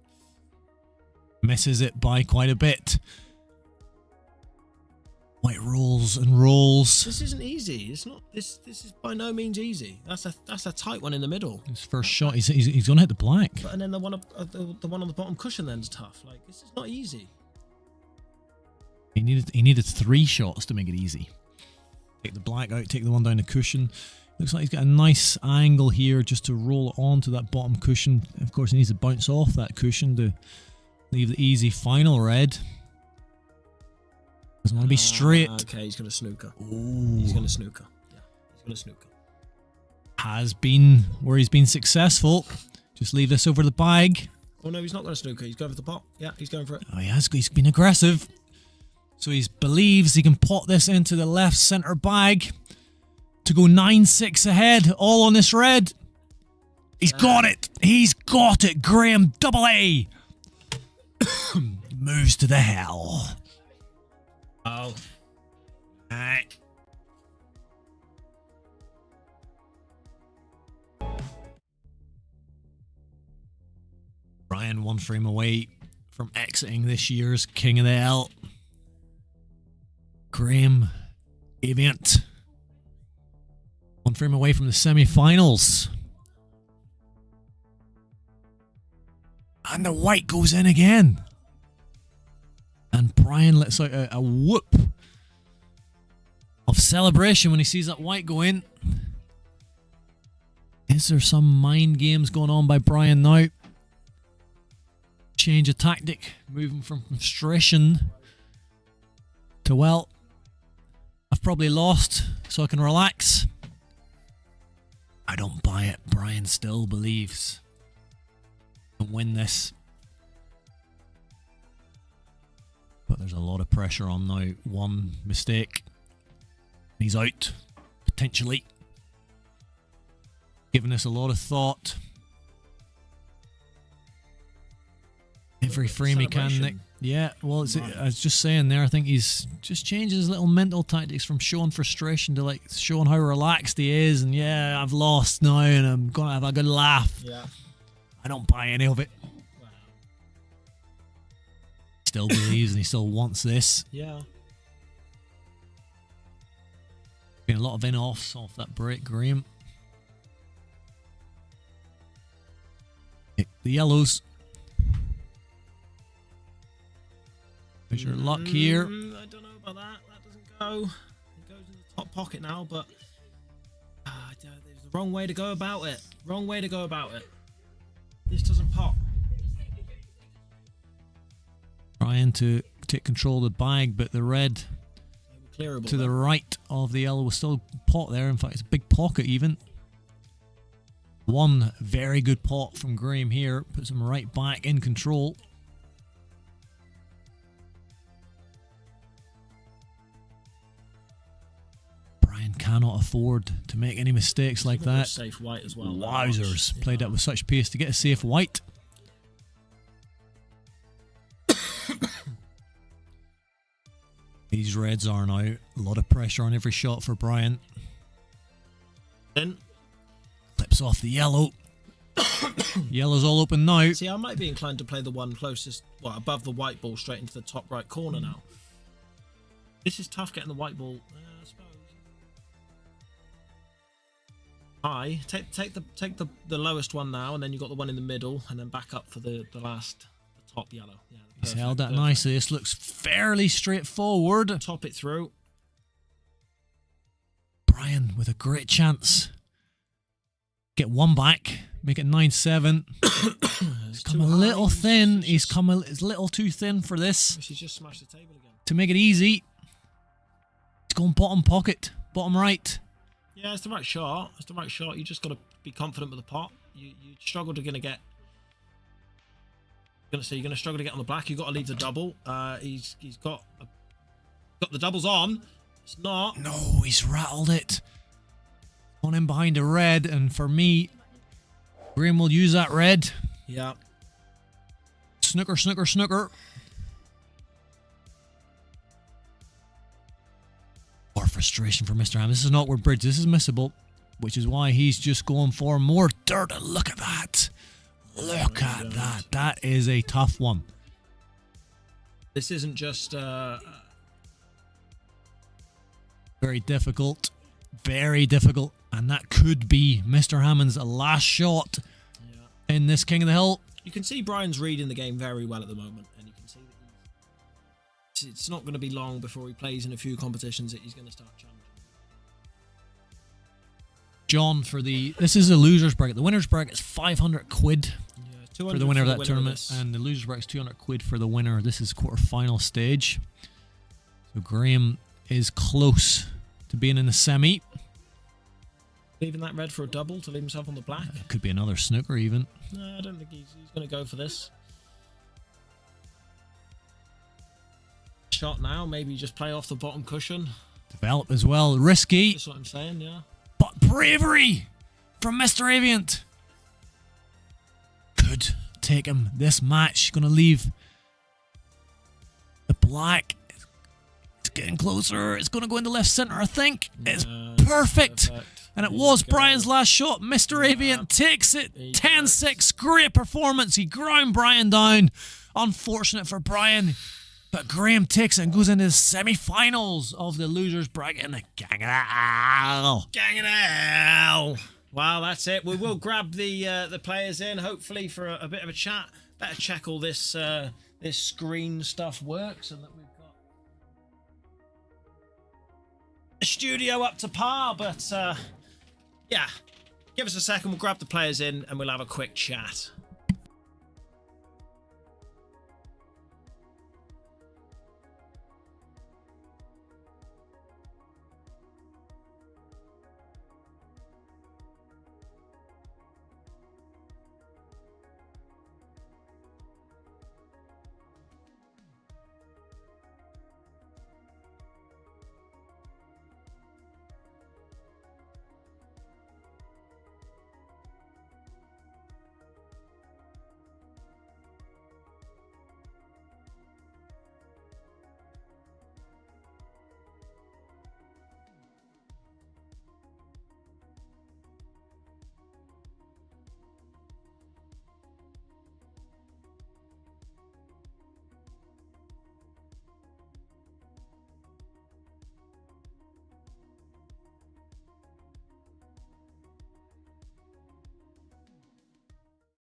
misses it by quite a bit. White rolls and rolls. This isn't easy. It's not. This is by no means easy. That's a tight one in the middle. His first shot. He's gonna hit the black. And then the one on the bottom cushion then's tough. Like this is not easy. He needed 3 shots to make it easy. Take the black out. Take the one down the cushion. Looks like he's got a nice angle here just to roll it onto that bottom cushion. Of course, he needs to bounce off that cushion to leave the easy final red. Doesn't want to be straight. Okay, he's going to snooker. Ooh. He's going to snooker. Yeah, he's going to snooker. Has been where he's been successful. Just leave this over the bag. Oh no, he's not going to snooker. He's going for the pot. Yeah, he's going for it. Oh, he has. He's been aggressive. So he believes he can pot this into the left center bag to go 9-6 ahead, all on this red. He's got it. He's got it. Graham, double A. Moves to the hell. Oh. Alright. Brian 1 frame away from exiting this year's King of the L. Graham Avaient 1 frame away from the semi-finals. And the white goes in again. And Brian lets out a whoop of celebration when he sees that white go in. Is there some mind games going on by Brian now? Change of tactic, moving from frustration to, well, I've probably lost, so I can relax. I don't buy it. Brian still believes he can win this. But there's a lot of pressure on now. One mistake, he's out, potentially. Giving this a lot of thought. Every frame he can. Yeah, well, I was just saying there, I think he's just changed his little mental tactics from showing frustration to like showing how relaxed he is. And yeah, I've lost now and I'm going to have a good laugh. Yeah. I don't buy any of it. Still believes and he still wants this. Yeah. Been a lot of in-offs off that break, Graham. The yellows. There's your luck here. I don't know about that. That doesn't go. It goes in the top pocket now, but there's the wrong way to go about it. Wrong way to go about it. This doesn't pop. Trying to take control of the bag, but the red Clearable, to the right of the yellow was still pot there. In fact, it's a big pocket even. One very good pot from Graham here. Puts him right back in control. Brian cannot afford to make any mistakes like that. Safe white as well. Wowzers. Played that with such pace to get a safe white. These reds are now a lot of pressure on every shot for Brian. Then Clips off the yellow. Yellow's all open now. see, I might be inclined to play the one closest, well, above the white ball straight into the top right corner now. This is tough getting the white ball. I suppose. High. Take the lowest one now, and then you got the one in the middle, and then back up for the top yellow. Yeah, He's held that nicely. This looks fairly straightforward. Top it through. Brian with a great chance. Get one back. Make it 9-7. He's come a little thin. He's come a little too thin for this. She's just smashed the table again. To make it easy. He's going bottom pocket. Bottom right. Yeah, it's the right shot. It's the right shot. You just got to be confident with the pot. You struggle to get. You're going to struggle to get on the black. You've got to leave the double. He's got the doubles on. It's not. No, he's rattled it. On in behind a red, and for me, Graham will use that red. Yeah. Snooker, snooker, snooker. More frustration for Mr. Hammond. This is not where bridge. This is missable, which is why he's just going for more dirt. And look at that. Look at that. That is a tough one. This isn't just very difficult. Very difficult. And that could be Mr. Hammond's last shot in this King of the Hill. You can see Brian's reading the game very well at the moment, and you can see that it's not going to be long before he plays in a few competitions that he's going to start challenging. John, this is a loser's bracket. The winner's bracket is 500 quid for the winner of that tournament, and the loser's bracket is 200 quid for the winner. This is quarter-final stage. So Graham is close to being in the semi. Leaving that red for a double to leave himself on the black. It could be another snooker even. No, I don't think he's going to go for this. Shot now, maybe just play off the bottom cushion. Develop as well, risky. That's what I'm saying, yeah. But bravery from Mr. Avaient. Could take him this match. Going to leave the black. It's getting closer. It's going to go into left center, I think. It's perfect. And it was Brian's last shot. Mr. Avaient takes it. 10-6. Great performance. He ground Brian down. Unfortunate for Brian. But Graham takes it and goes into the semi-finals of the losers bracket in the Gang of Owl. Gang of Owl. Wow, that's it. We will grab the players in, hopefully, for a bit of a chat. Better check all this this screen stuff works and that we've got the studio up to par. But yeah, give us a second. We'll grab the players in and we'll have a quick chat.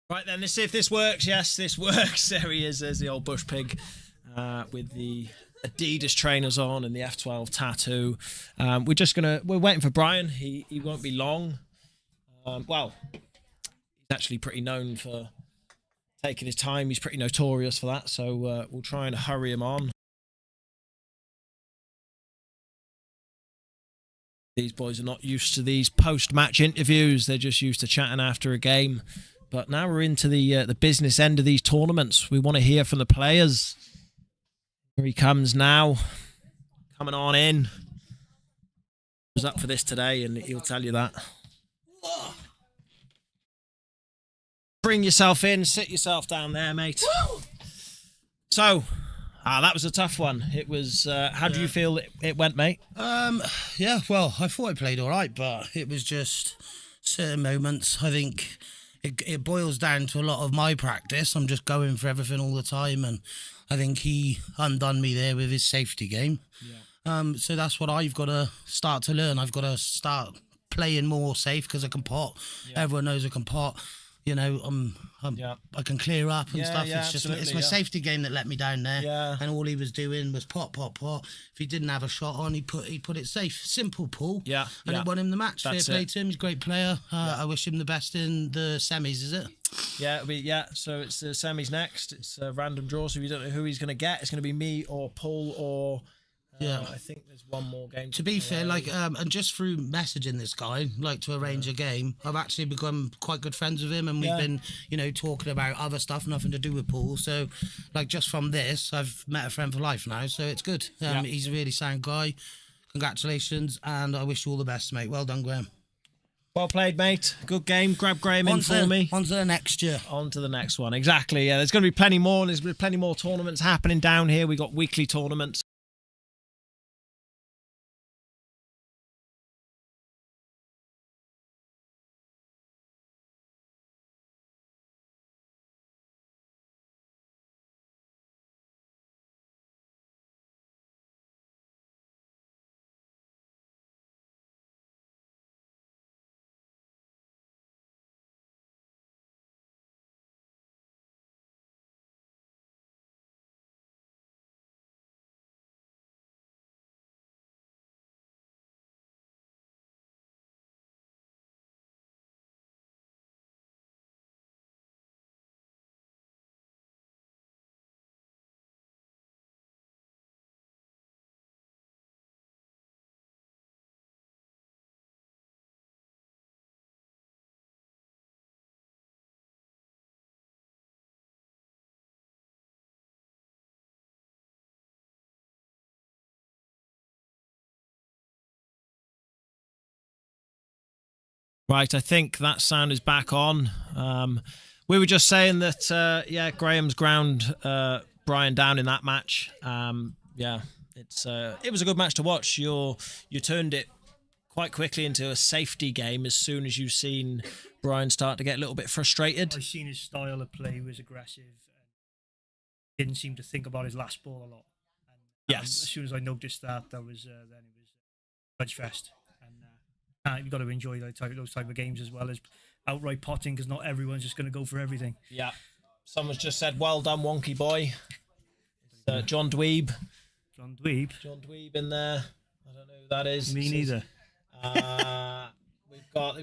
Right then, let's see if this works. Yes, this works. There he is. There's the old bush pig with the Adidas trainers on and the F12 tattoo. We're waiting for Brian. He won't be long. Well, he's actually pretty known for taking his time. He's pretty notorious for that. So we'll try and hurry him on. These boys are not used to these post-match interviews. They're just used to chatting after a game. But now we're into the business end of these tournaments. We want to hear from the players. Here he comes now, coming on in. He was up for this today, and he'll tell you that. Bring yourself in, sit yourself down there, mate. Woo! So, that was a tough one. It was. How do you feel it went, mate? Yeah, well, I thought I played all right, but it was just certain moments. I think it boils down to a lot of my practice. I'm just going for everything all the time, and I think he undone me there with his safety game. Yeah. So that's what I've got to start to learn. I've got to start playing more safe because I can pot. Yeah. Everyone knows I can pot. You know, I can clear up and stuff. Yeah, it's just it's my safety game that let me down there. Yeah. And all he was doing was pot. If he didn't have a shot on, he put it safe. Simple pull. Yeah. And it won him the match. That's Fair play to him. He's a great player. I wish him the best in the semis. Is it? Yeah. So it's the semis next. It's a random draw. So if you don't know who he's going to get, it's going to be me or Paul or. I think there's one more game. To be fair, and just through messaging this guy, to arrange a game, I've actually become quite good friends with him, and we've been, talking about other stuff, nothing to do with Paul. So, just from this, I've met a friend for life now. So it's good. He's a really sound guy. Congratulations, and I wish you all the best, mate. Well done, Graham. Well played, mate. Good game. Grab Graham in for me. On to the next year. On to the next one. Exactly. Yeah, there's going to be plenty more. There's plenty more tournaments happening down here. We got weekly tournaments. Right, I think that sound is back on. We were just saying that, yeah, Graham's ground Brian down in that match. Yeah, it was a good match to watch. You turned it quite quickly into a safety game as soon as you've seen Brian start to get a little bit frustrated. I've seen his style of play was aggressive. And didn't seem to think about his last ball a lot. And, yes. As soon as I noticed that was then it was Budge Fest. And you've got to enjoy those type of games as well as outright potting, because not everyone's just going to go for everything. Yeah. Someone's just said, well done, Wonky Boy. John Dweeb. John Dweeb. John Dweeb in there. I don't know who that is. Me neither.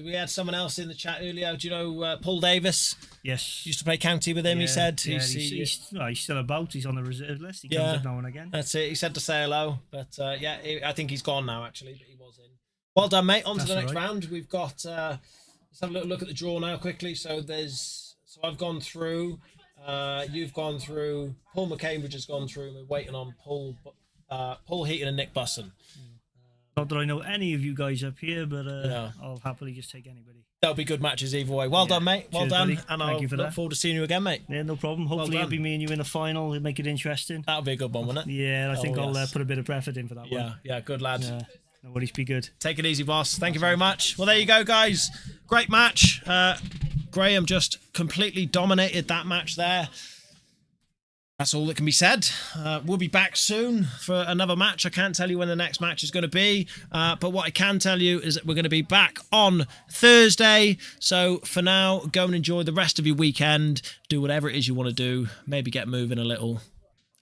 We had someone else in the chat earlier. Do you know Paul Davis? Yes. Used to play county with him, he said. Yeah, he's still about. He's on the reserve list. He comes up now and again. That's it. He said to say hello. But yeah, I think he's gone now, actually. But he was in. Well done, mate. On to the next round. We've got... let's have a little look at the draw now quickly. So I've gone through. You've gone through. Paul McCambridge has gone through. We're waiting on Paul Heaton and Nick Busson. Not that I know any of you guys up here, but I'll happily just take anybody. That'll be good matches either way. Well done, mate. Well done. Buddy. And Thank you for look that. forward to seeing you again, mate. Yeah, no problem. Hopefully it'll be me and you in the final. It'll make it interesting. That'll be a good one, won't it? Yeah, I think I'll put a bit of effort in for that one. Yeah, good lad. No worries, be good. Take it easy, boss. Thank you very much. Well, there you go, guys. Great match. Graham just completely dominated that match there. That's all that can be said. We'll be back soon for another match. I can't tell you when the next match is going to be, but what I can tell you is that we're going to be back on Thursday. So for now, go and enjoy the rest of your weekend. Do whatever it is you want to do. Maybe get moving a little.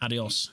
Adios.